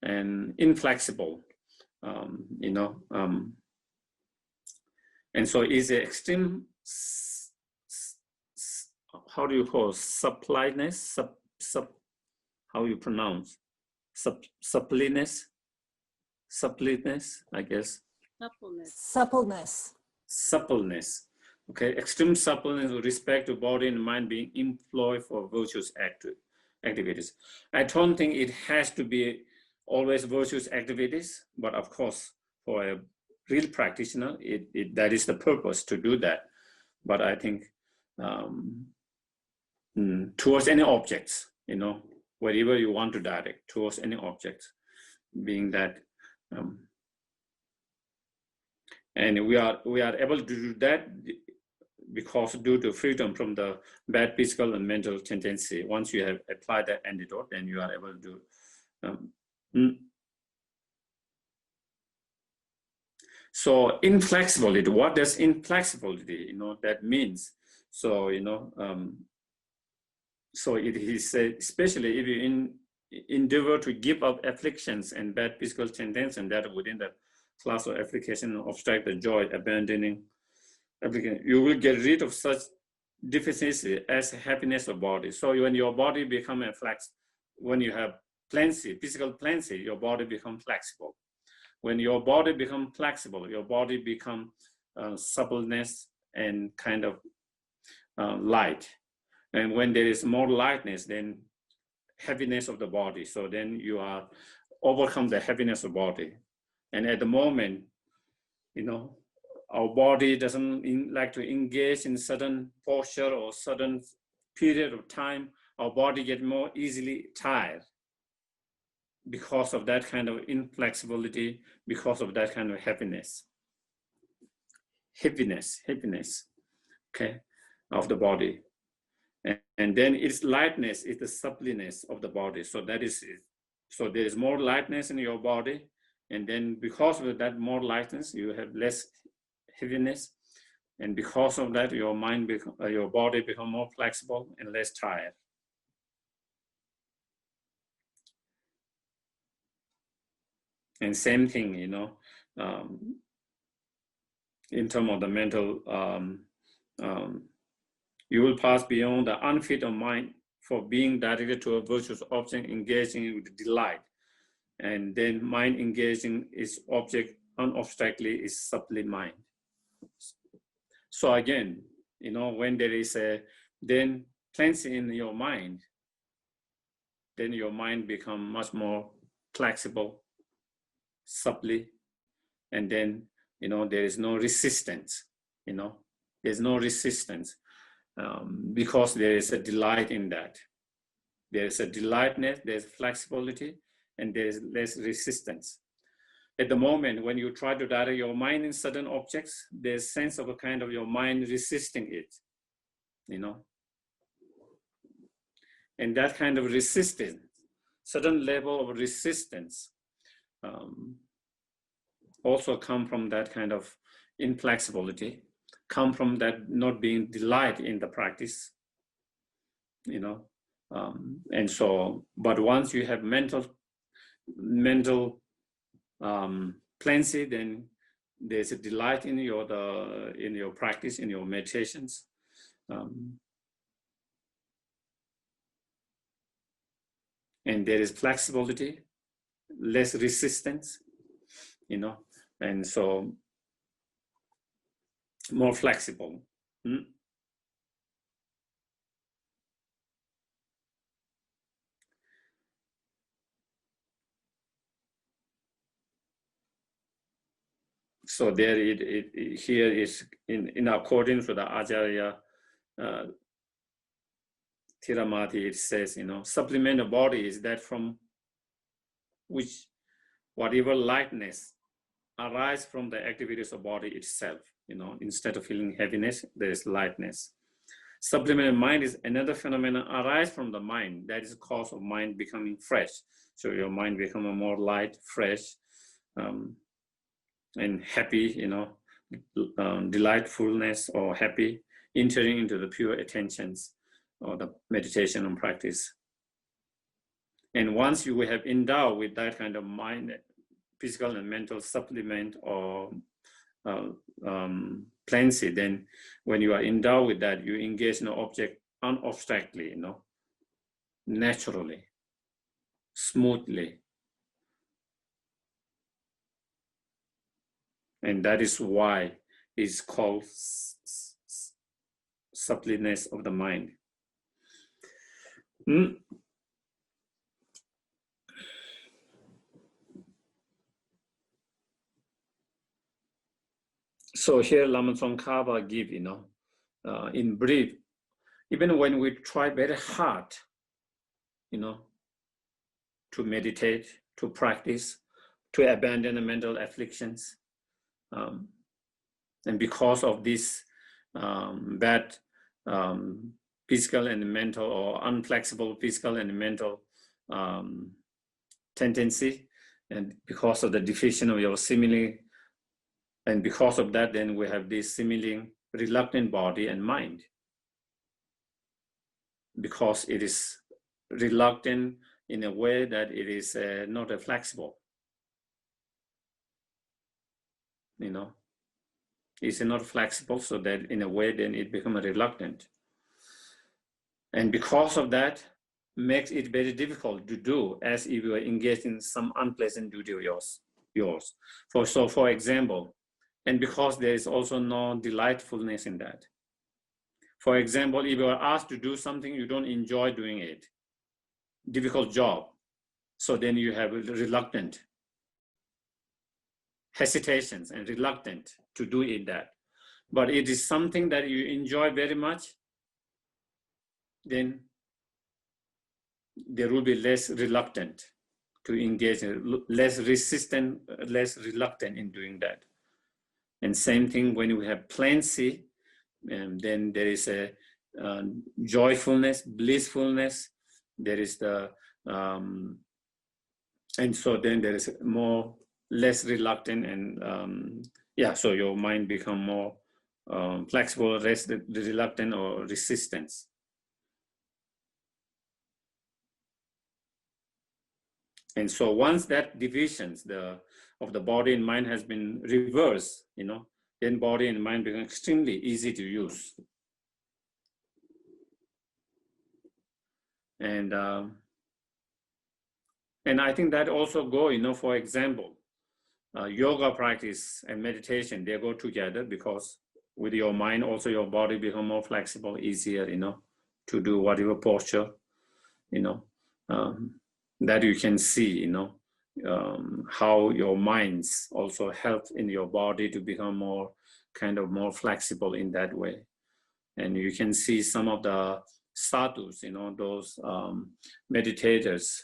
and inflexible, and so is an extreme, how do you call it? Supplyness, how you pronounce? suppleness, I guess. Suppleness. Okay, extreme suppleness with respect to body and mind being employed for virtuous activities. I don't think it has to be always virtuous activities, but of course, for a real practitioner, that is the purpose to do that. But I think towards any objects, wherever you want to direct, towards any objects, being that, and we are able to do that because due to freedom from the bad physical and mental tendency. Once you have applied that antidote, then you are able to do. So inflexibility, what does inflexibility, that means? So, so it is, especially if you endeavor to give up afflictions and bad physical tendencies, and that within the class of application of abstract the joy, abandoning application, you will get rid of such deficiency as happiness of body. So when your body becomes when you have plenty, physical plenty, your body becomes flexible. When your body becomes flexible, your body becomes suppleness and kind of light. And when there is more lightness, then heaviness of the body. So then you are overcome the heaviness of body. And at the moment, our body doesn't like to engage in certain posture or certain period of time. Our body gets more easily tired because of that kind of inflexibility, because of that kind of heaviness, okay, of the body. And then its lightness is the suppleness of the body. So that is it. So there is more lightness in your body. And then because of that more lightness, you have less heaviness. And because of that, your body become more flexible and less tired. And same thing, in terms of the mental, you will pass beyond the unfit of mind for being directed to a virtuous object, engaging with delight. And then mind engaging its object unobstructedly is supple mind. So again, when there is then cleansing in your mind, then your mind becomes much more flexible, supple, and then, there is no resistance, there's no resistance. Because there is a delight in that. There is a delightness, there's flexibility, and there is less resistance. At the moment, when you try to direct your mind in certain objects, there's a sense of a kind of your mind resisting it, And that kind of resistance, certain level of resistance, also come from that kind of inflexibility, come from that not being delight in the practice, and so, but once you have mental plenty, then there's a delight in your practice, in your meditations. And there is flexibility, less resistance, and so more flexible. So there here is in accordance with the Acharya Thiramati, it says, supplement the body is that from which whatever lightness arises from the activities of body itself. Instead of feeling heaviness, there is lightness. Supplement mind is another phenomenon arise from the mind. That is the cause of mind becoming fresh. So your mind become a more light, fresh, and happy, delightfulness or happy, entering into the pure attentions or the meditation and practice. And once you have endowed with that kind of mind, physical and mental supplement or plenty, then when you are endowed with that, you engage in an object unobstructedly, naturally, smoothly, And that is why it's called suppleness of the mind. So here Lama Tsongkhapa give, in brief, even when we try very hard, to meditate, to practice, to abandon the mental afflictions, and because of this bad physical and mental, or unflexible physical and mental tendency, and because of the deficiency of your simile, and because of that, then we have this seemingly reluctant body and mind, because it is reluctant in a way that it is not flexible. It's not flexible, so that in a way then it becomes reluctant. And because of that, makes it very difficult to do as if you are engaged in some unpleasant duty of yours. For example, and because there is also no delightfulness in that. For example, if you are asked to do something, you don't enjoy doing it, difficult job, so then you have reluctant, hesitations and reluctant to do it that. But it is something that you enjoy very much, then there will be less reluctant to engage, less resistant, less reluctant in doing that. And same thing when we have plenty, then there is a joyfulness, blissfulness. There is the, and so then there is more, less reluctant, and so your mind become more flexible, less reluctant or resistance. And so once that divisions of the body and mind has been reversed, then body and mind become extremely easy to use. And I think that also go, for example, yoga practice and meditation, they go together, because with your mind, also your body become more flexible, easier, to do whatever posture, that you can see, how your minds also help in your body to become more flexible in that way. And you can see some of the sadhus, those meditators,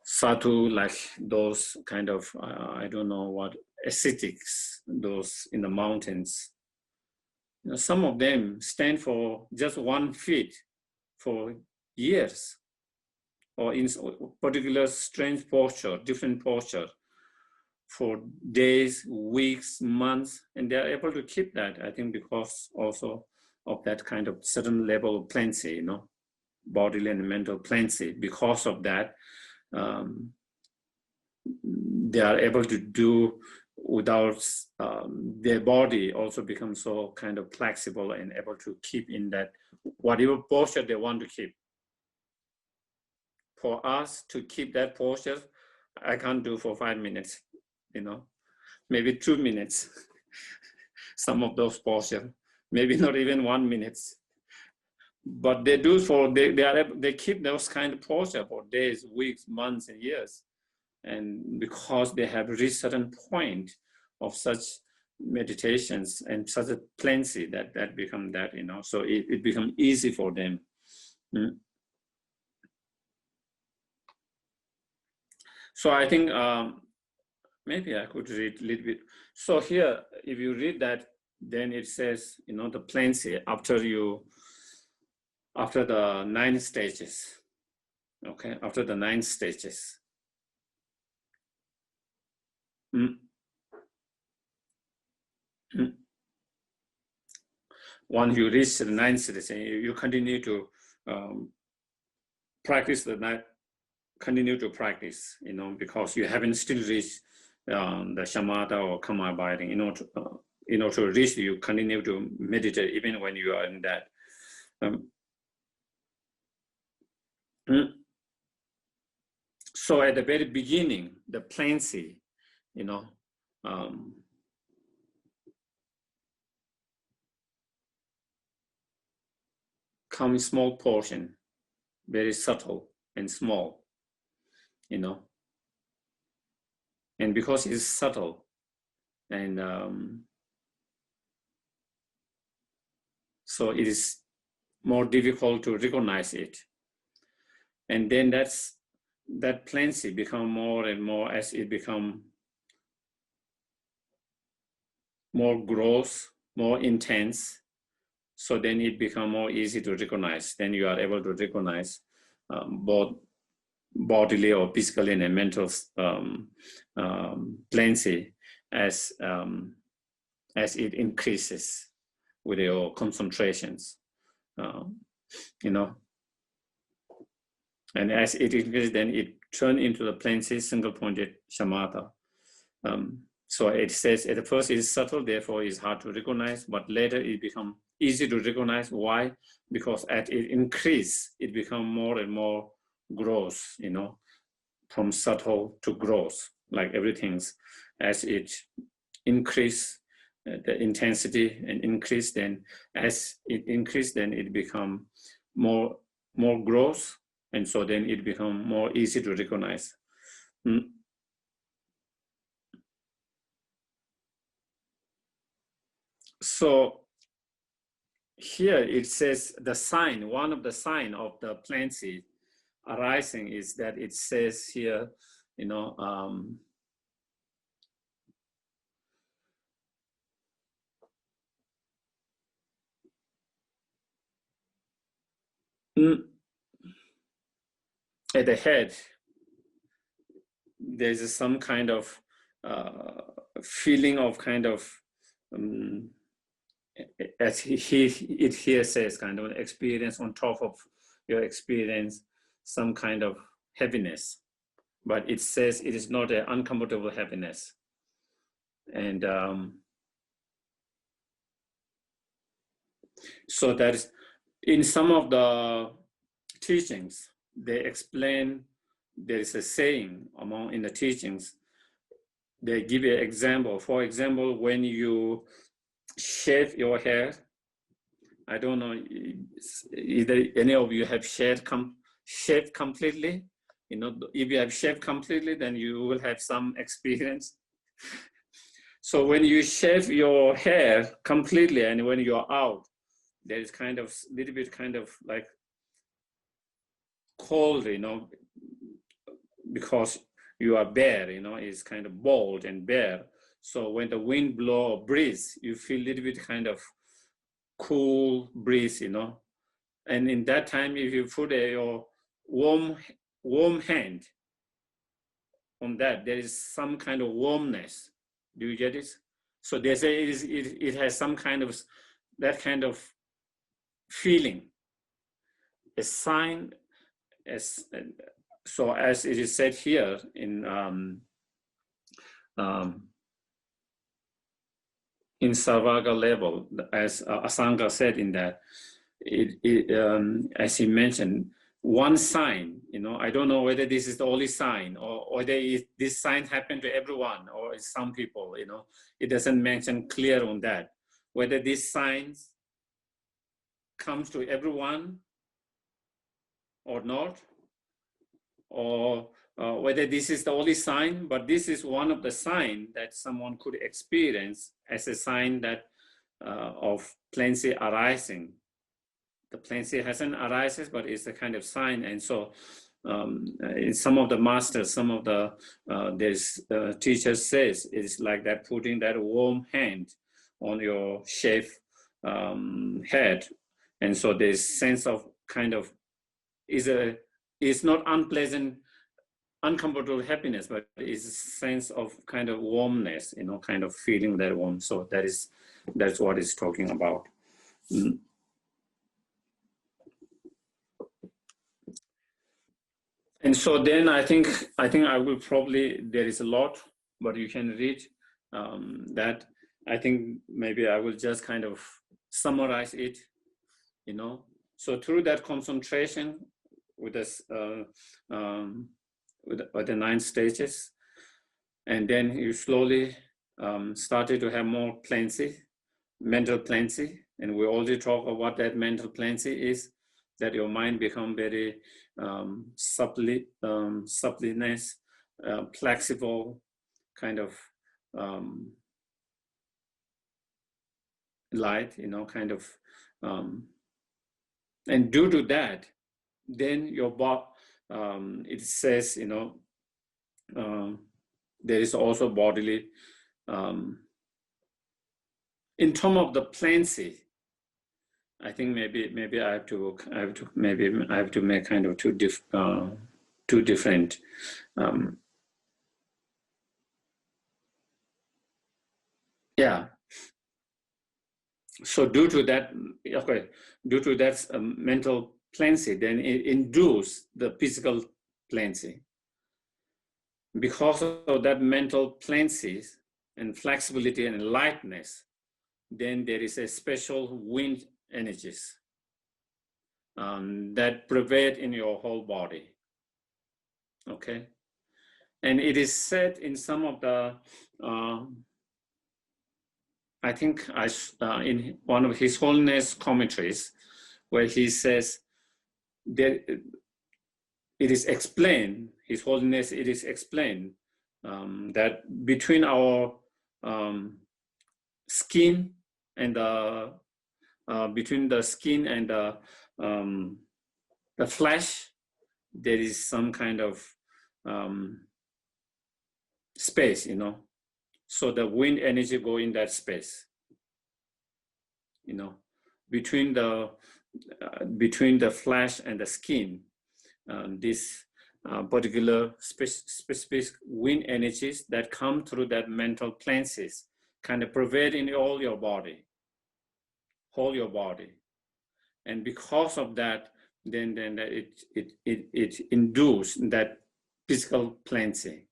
sadhu, like those I don't know what, ascetics, those in the mountains. Some of them stand for just 1 feet for years, or in particular strange posture, different posture, for days, weeks, months, and they are able to keep that, I think, because also of that kind of certain level of plenty, bodily and mental plenty. Because of that, they are able to do without, their body also becomes so flexible and able to keep in that whatever posture they want to keep. For us to keep that posture, I can't do for 5 minutes, maybe 2 minutes. Some of those postures, maybe not even 1 minute. But they do they keep those kind of posture for days, weeks, months, and years. And because they have reached certain point of such meditations and such a plenty that become that, so it becomes easy for them. So I think maybe I could read a little bit. So here, if you read that, then it says, the plenty after the 9 stages. Okay, after the 9 stages. Once you reach the 9th stage, you continue to practice continue to practice, because you haven't still reached the shamatha or karma abiding. In order to reach, you continue to meditate even when you are in that. So at the very beginning, the plenty, you know, comes small portion, very subtle and small, you know. And because it's subtle, and so it is more difficult to recognize it. And then that plenty become more and more as it become more gross, more intense. So then it become more easy to recognize. Then you are able to recognize both bodily or physical and mental plenty as it increases with your concentrations, you know. And as it increases, then it turns into the plenty, single-pointed shamatha. So it says at first it's subtle, therefore it's hard to recognize, but later it becomes easy to recognize. Why? Because as it increases, it becomes more and more gross, you know, from subtle to gross, like everything's. As it increases the intensity and increase, then as it increases, then it becomes more gross, and so then it becomes more easy to recognize. So here it says the sign, one of the sign of the plenty arising is that it says here, you know, at the head, there's some kind of feeling of kind of, as it here says, kind of an experience on top of your experience, some kind of heaviness. But it says it is not an uncomfortable happiness. And so that is, in some of the teachings, they explain, there is a saying in the teachings, they give you an example. For example, when you shave your hair, I don't know either any of you have shaved completely. You know, if you have shaved completely, then you will have some experience. So when you shave your hair completely and when you're out, there is kind of little bit kind of like cold, you know, because you are bare, you know, it's kind of bald and bare. So when the wind blow or breeze, you feel a little bit kind of cool breeze, you know. And in that time, if you put your warm hand on that, there is some kind of warmness. Do you get it? So they say it has some kind of, that kind of feeling, a sign, so as it is said here in Sarvaga level, as Asanga said in that, as he mentioned, one sign, you know, I don't know whether this is the only sign or whether this sign happened to everyone or some people, you know, it doesn't mention clear on that, whether these signs comes to everyone or not, or whether this is the only sign, but this is one of the signs that someone could experience as a sign that of plenty arising. The plenty hasn't arises, but it's a kind of sign. And so in some of the masters, some of the teachers says it's like that, putting that warm hand on your shaved head. And so there's sense of kind of, it's not unpleasant, uncomfortable happiness, but it's a sense of kind of warmness, you know, kind of feeling that warm. So that's what it's talking about. And so then I think I will probably, there is a lot, but you can read that. I think maybe I will just kind of summarize it, you know. So through that concentration with this, with the 9 stages. And then you slowly started to have more plenty, mental plenty. And we already talk about what that mental plenty is, that your mind become very suppleness, flexible, kind of light, kind of, and due to that, then your body, it says, there is also bodily, in terms of the plenty, I think maybe I have to make kind of two different. Yeah. So due to that mental plenty, then it induces the physical plenty. Because of that mental plenty and flexibility and lightness, then there is a special wind energies that prevail in your whole body. Okay, and it is said in some of the, I think in one of His Holiness commentaries, where he says that it is explained, His Holiness, it is explained that between our skin and between the skin and the flesh, there is some kind of space, so the wind energy go in that space, between the flesh and the skin. This particular specific wind energies that come through that mental cleanses kind of prevail in all your body, whole your body, and because of that, then it induces that physical cleansing.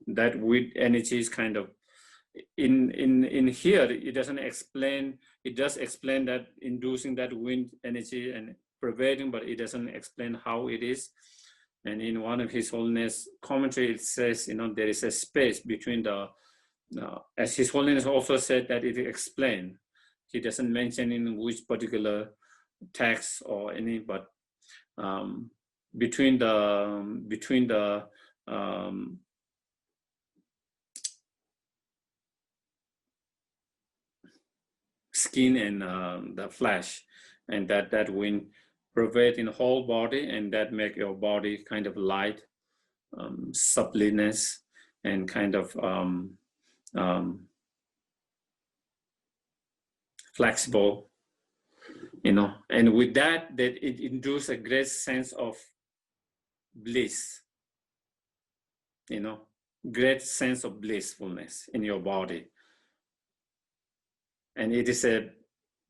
That wind energy is kind of in here. It doesn't explain. It does explain that inducing that wind energy and prevailing, but it doesn't explain how it is. And in one of His Holiness commentary, it says, there is a space between the, as His Holiness also said that it explained. He doesn't mention in which particular text or any, but between the skin and the flesh, and that wind pervade in the whole body, and that make your body kind of light, suppleness, and kind of flexible, and with that it induces a great sense of bliss, great sense of blissfulness in your body. And it is a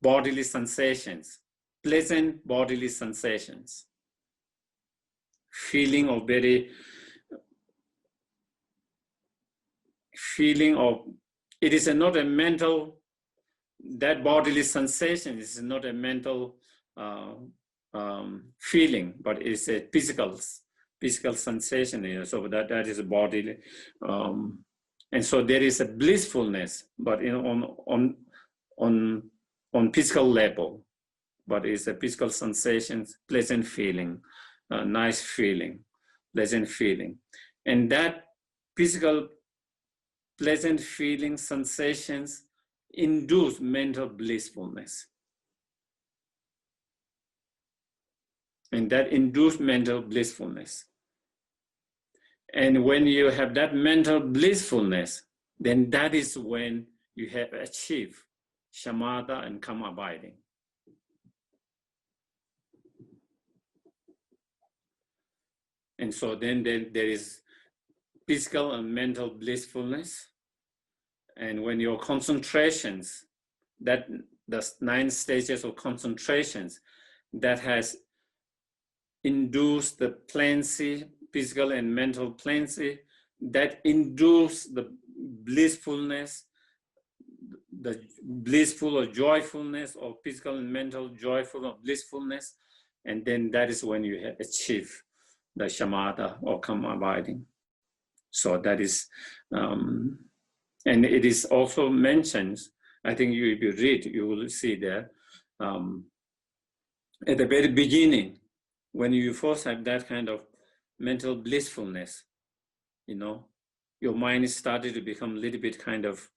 bodily sensations, pleasant bodily sensations, feeling of it is not a mental, that bodily sensation is not a mental feeling, but it's a physical sensation, so that is a bodily, and so there is a blissfulness, but on physical level, but it's a physical sensations, pleasant feeling, nice feeling, pleasant feeling. And that physical pleasant feeling sensations induce mental blissfulness. And that induce mental blissfulness. And when you have that mental blissfulness, then that is when you have achieved shamatha and calm abiding. And so then there is physical and mental blissfulness. And when your concentrations, that the 9 stages of concentrations that has induced the plenty, physical and mental plenty, that induce the blissfulness, the blissful or joyfulness, or physical and mental joyful or blissfulness, and then that is when you have achieved the shamatha or calm abiding. So that is, and it is also mentioned, I think if you read, you will see there, at the very beginning, when you first have that kind of mental blissfulness, your mind is started to become a little bit kind of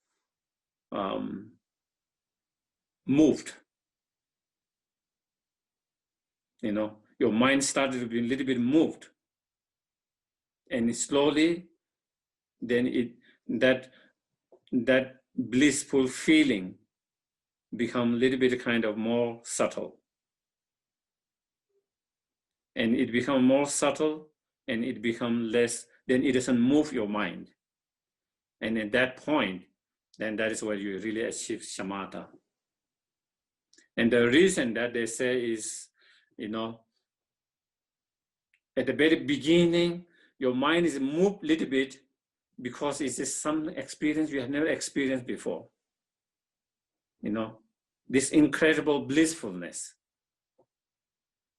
moved. Your mind started to be a little bit moved. And slowly, then that blissful feeling become a little bit kind of more subtle. And it become more subtle, and it become less, then it doesn't move your mind. And at that point, then that is where you really achieve shamatha. And the reason that they say is, at the very beginning, your mind is moved a little bit because it is some experience you have never experienced before. This incredible blissfulness,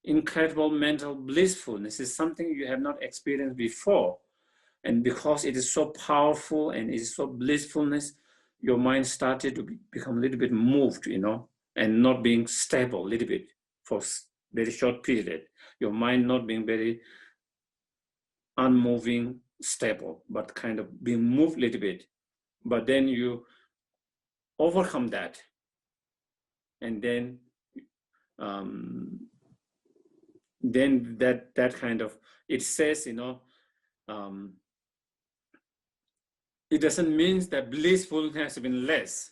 incredible mental blissfulness is something you have not experienced before. And because it is so powerful and it is so blissfulness, your mind started to become a little bit moved, and not being stable a little bit for very short period. Your mind not being very unmoving, stable, but kind of being moved a little bit. But then you overcome that. And then that kind of, it says, it doesn't mean that blissfulness has been less,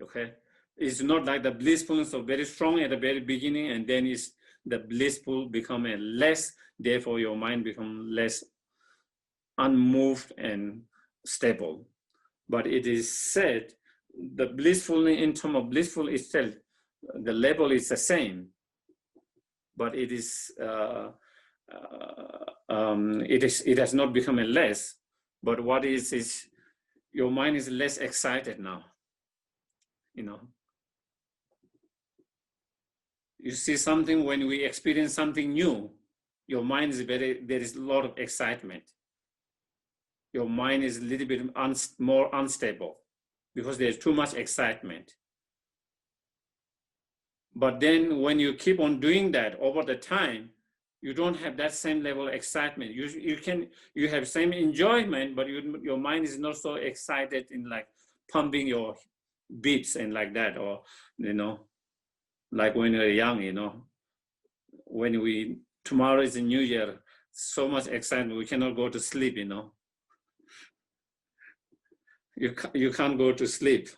okay? It's not like the blissfulness is very strong at the very beginning, and then the blissful become a less, therefore your mind become less unmoved and stable. But it is said, the blissfulness, in terms of blissful itself, the level is the same, but it has not become a less. But what is your mind is less excited now. You see something, when we experience something new, your mind is there is a lot of excitement. Your mind is a little bit more unstable because there's too much excitement. But then when you keep on doing that over the time, you don't have that same level of excitement. You have same enjoyment, but your mind is not so excited in like pumping your beats and like that, or like when you're young, when tomorrow is a new year, so much excitement, we cannot go to sleep, You can't go to sleep,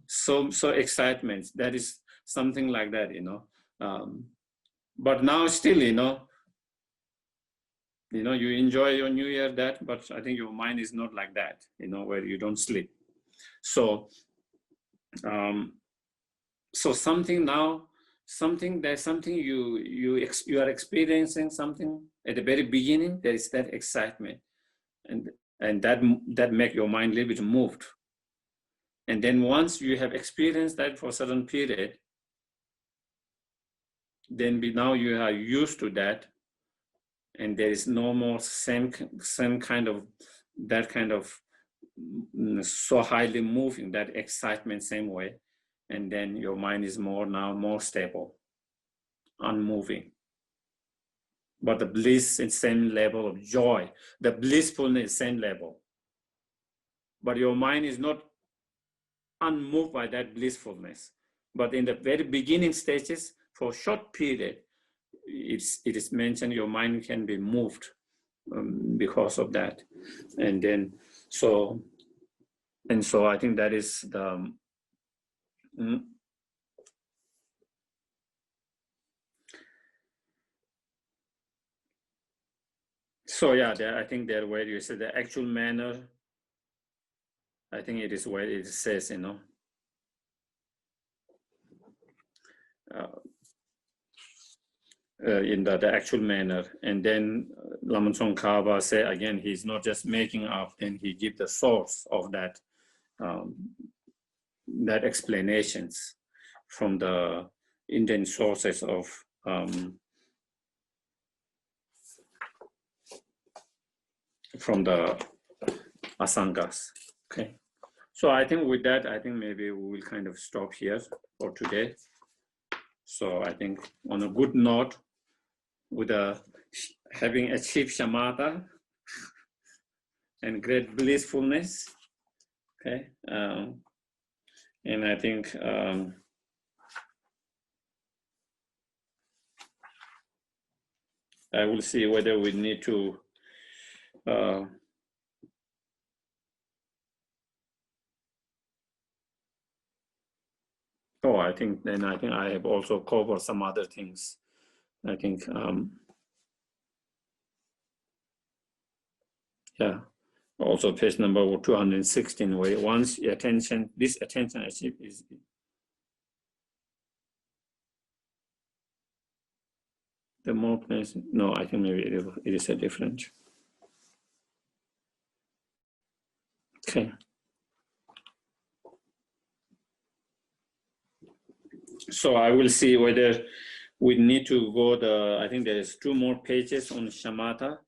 so excitement, that is something like that, but now still, you enjoy your new year, but I think your mind is not like that, where you don't sleep. So, something now, you are experiencing something at the very beginning, there is that excitement, and that make your mind a little bit moved. And then once you have experienced that for a certain period, then now you are used to that, and there is no more same kind of that kind of so highly moving, that excitement same way, and then your mind is now more stable, unmoving. But the bliss is same level of joy, the blissfulness same level, but your mind is not unmoved by that blissfulness. But in the very beginning stages, for a short period, it is mentioned your mind can be moved because of that. And then so I think that is the so yeah, I think that where you say the actual manner, I think it is where it says, in the actual manner. And then Lama Tsongkhapa say again, he's not just making up, then he gives the source of that that explanations from the Indian sources of from the asangas. Okay. So I think with that, I think maybe we will kind of stop here for today. So I think on a good note, with having achieved shamatha and great blissfulness, okay, and I think I will see whether we need to I think I have also covered some other things. I think yeah. Also page number 216, where once attention, this attention achieved is the more place. No, I think maybe it is a different. Okay. So I will see whether we need to go I think there's 2 more pages on shamatha.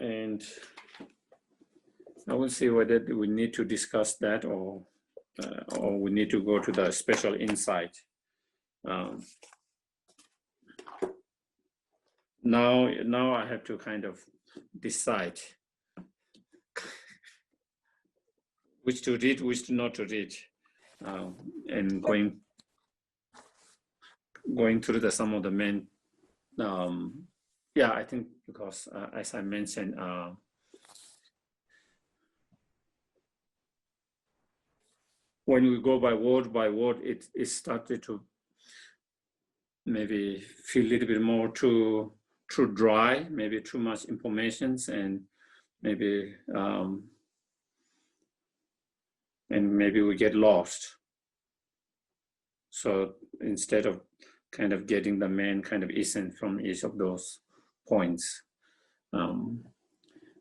And I will see whether we need to discuss that or we need to go to the special insight. Now I have to kind of decide which to read, which not to read, and going through some of the main. Yeah, I think because as I mentioned, when we go by word, it started to maybe feel a little bit more too dry, maybe too much information, and maybe we get lost. So instead of kind of getting the main kind of essence from each of those points.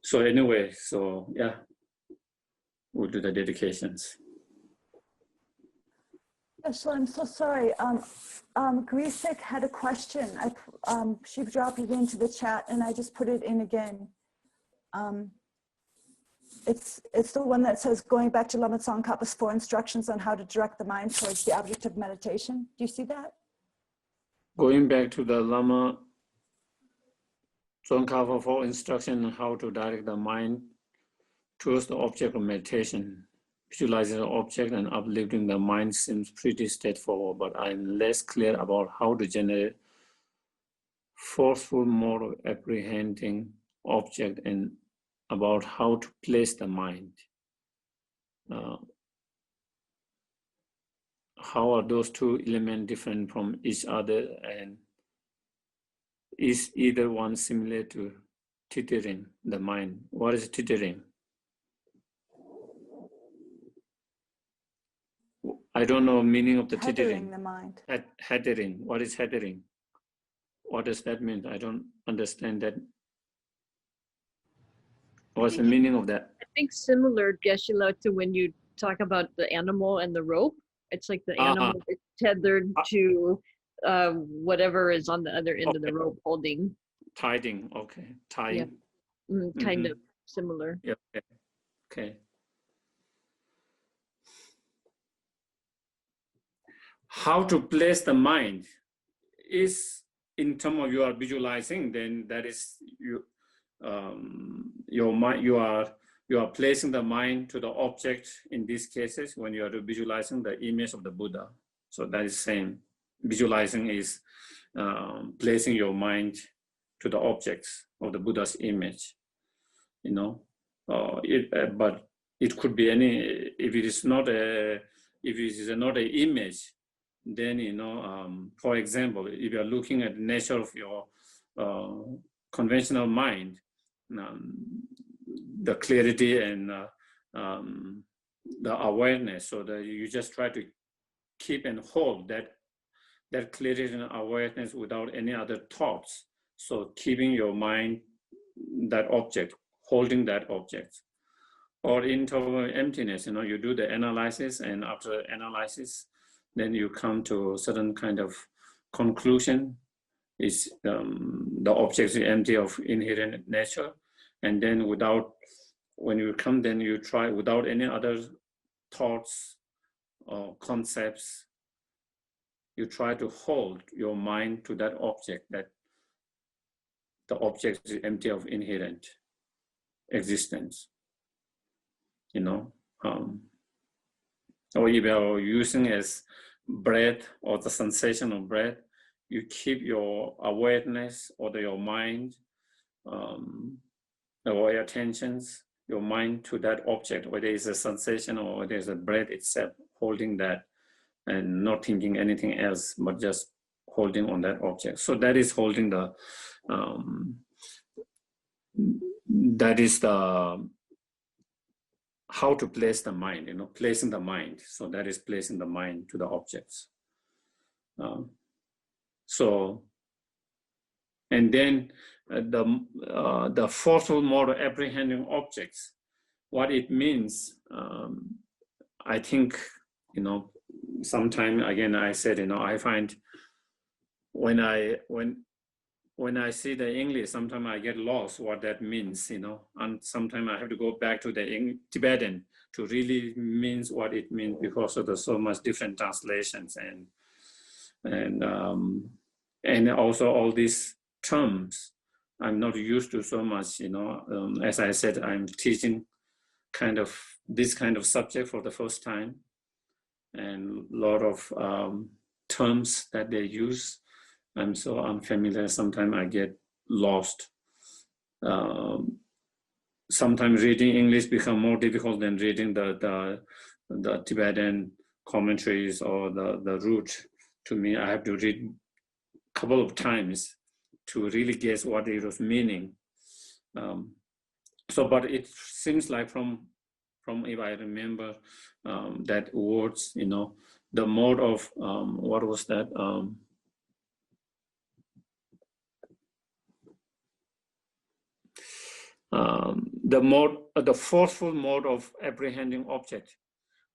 So anyway, so yeah, we'll do the dedications. So I'm so sorry. Grisik had a question. She dropped it into the chat and I just put it in again. It's the one that says, going back to Lama Tsongkhapa's 4 instructions on how to direct the mind towards the object of meditation. Do you see that? Going back to the Lama Tsongkhapa 4 instructions on how to direct the mind towards the object of meditation. Visualizing the object and uplifting the mind seems pretty straightforward, but I'm less clear about how to generate forceful mode of apprehending object and about how to place the mind. How are those 2 elements different from each other, and is either one similar to tittering the mind? What is tittering? I don't know meaning of the tittering. The mind. Headering. What is headering? What does that mean? I don't understand that. What's the meaning of that? I think similar, Geshe-la, to when you talk about the animal and the rope. It's like the animal is tethered to whatever is on the other end of the rope holding. Tiding, okay. Tying. Yeah. Kind of similar. Yeah. Okay. How to place the mind is in terms of you are visualizing, then that is your mind. You are placing the mind to the object in these cases when you are visualizing the image of the Buddha. So that is same. Visualizing is placing your mind to the objects of the Buddha's image. You know, but it could be any. If it is not an image, then, you know, for example, if you are looking at the nature of your conventional mind, the clarity and the awareness, so that you just try to keep and hold that clarity and awareness without any other thoughts. So keeping your mind that object, holding that object. Or into emptiness, you know, you do the analysis, and after analysis, then you come to a certain kind of conclusion, is the object is empty of inherent nature, and then when you come, then you try without any other thoughts or concepts, you try to hold your mind to that object, that the object is empty of inherent existence, or if you're using as breath or the sensation of breath, you keep your awareness or your mind or your attentions, your mind to that object, whether it's a sensation or whether it's a breath itself, holding that and not thinking anything else, but just holding on that object. So that is holding the, that is the, how to place the mind, placing the mind. So that is placing the mind to the objects. And then the forceful mode of apprehending objects, what it means, I think, sometimes, again, I said, I find when I see the English, sometimes I get lost what that means, and sometimes I have to go back to the Tibetan to really means what it means, because of the so much different translations and also all these terms I'm not used to so much, as I said, I'm teaching this kind of subject for the first time, and a lot of terms that they use, I'm so unfamiliar. Sometimes I get lost. Sometimes reading English become more difficult than reading the Tibetan commentaries or the root. To me, I have to read a couple of times to really guess what it was meaning. But it seems like from if I remember that words, the mode of what was that? The forceful mode of apprehending object.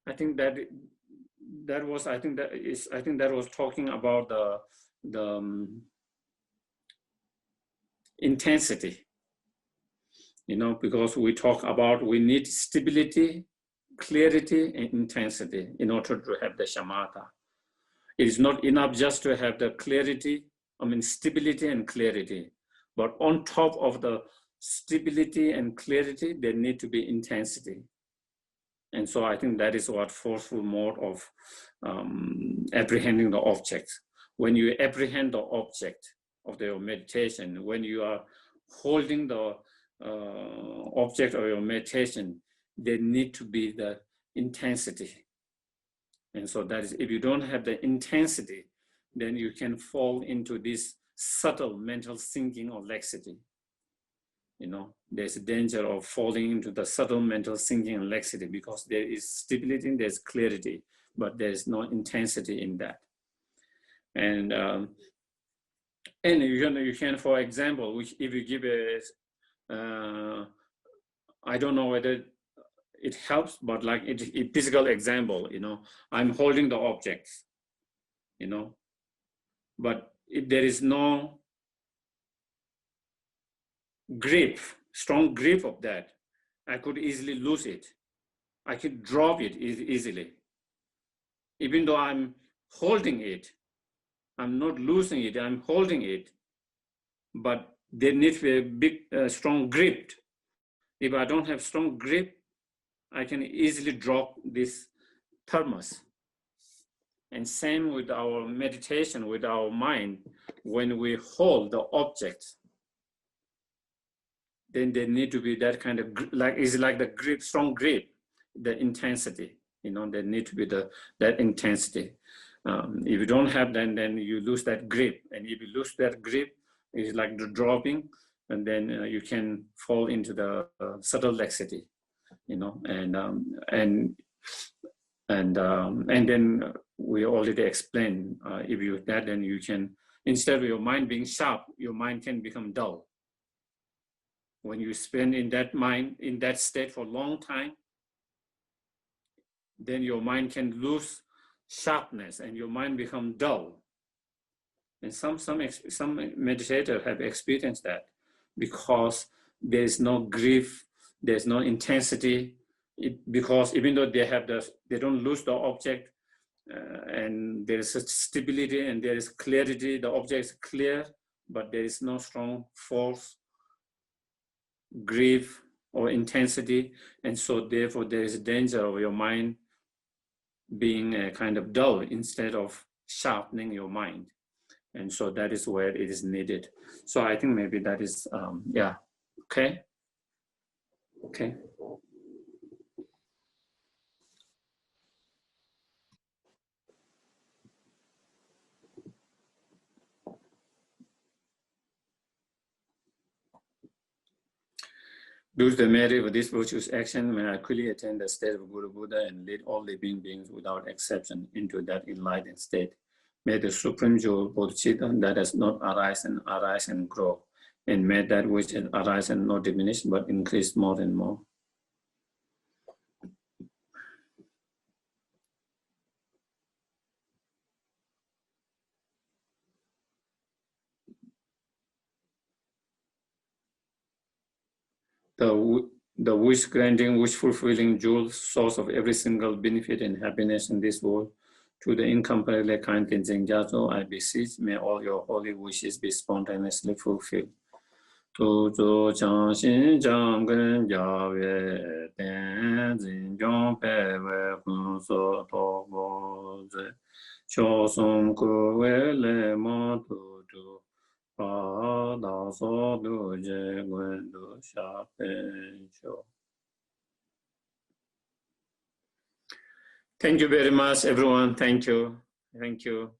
I think that was talking about the intensity. Because we talk about we need stability, clarity, and intensity in order to have the shamatha. It is not enough just to have the clarity, stability and clarity, but on top of the stability and clarity, there need to be intensity. And so I think that is what forceful mode of apprehending the object. When you apprehend the object of your meditation, when you are holding the object of your meditation, there need to be the intensity. And so that is, if you don't have the intensity, then you can fall into this subtle mental thinking or laxity. There's a danger of falling into the subtle mental thinking and laxity, because there is stability, there's clarity, but there's no intensity in that. And you can, for example, if you give I don't know whether it helps, but like a physical example, I'm holding the objects, but if there is no grip, strong grip of that, I could easily lose it. I could drop it easily. Even though I'm holding it, I'm not losing it, I'm holding it, but there needs to be a big, strong grip. If I don't have strong grip, I can easily drop this thermos. And same with our meditation, with our mind, when we hold the object, then there need to be that kind of, it's like the grip, strong grip, the intensity, there need to be that intensity. If you don't have that, then you lose that grip. And if you lose that grip, it's like the dropping, and then you can fall into the subtle laxity, and then we already explained, if you that, then you can, instead of your mind being sharp, your mind can become dull. When you spend in that state for a long time, then your mind can lose sharpness and your mind become dull. And some meditators have experienced that, because there is no grief, there's no intensity, because even though they don't lose the object, and there is a stability and there is clarity, the object is clear, but there is no strong force, grief, or intensity. And so therefore there is a danger of your mind being a kind of dull instead of sharpening your mind. And so that is where it is needed. So I think maybe that is, yeah, okay. Okay. Due to the merit of this virtuous action, may I quickly attain the state of Guru Buddha and lead all living beings without exception into that enlightened state. May the supreme jewel Bodhicitta that does not arise and grow, and may that which arise and not diminish but increase more and more. The wish-granting, wish-fulfilling jewel, source of every single benefit and happiness in this world, to the incomparably kind Tenzin Gyatso, I beseech, may all your holy wishes be spontaneously fulfilled. Tu zu chang xin chang gen jia wei ten zin jiong pe wei hun so to bo zi xiao song ku wei le ma tu tu pa da so du je guen du xia pen xiao. Thank you very much, everyone. Thank you. Thank you.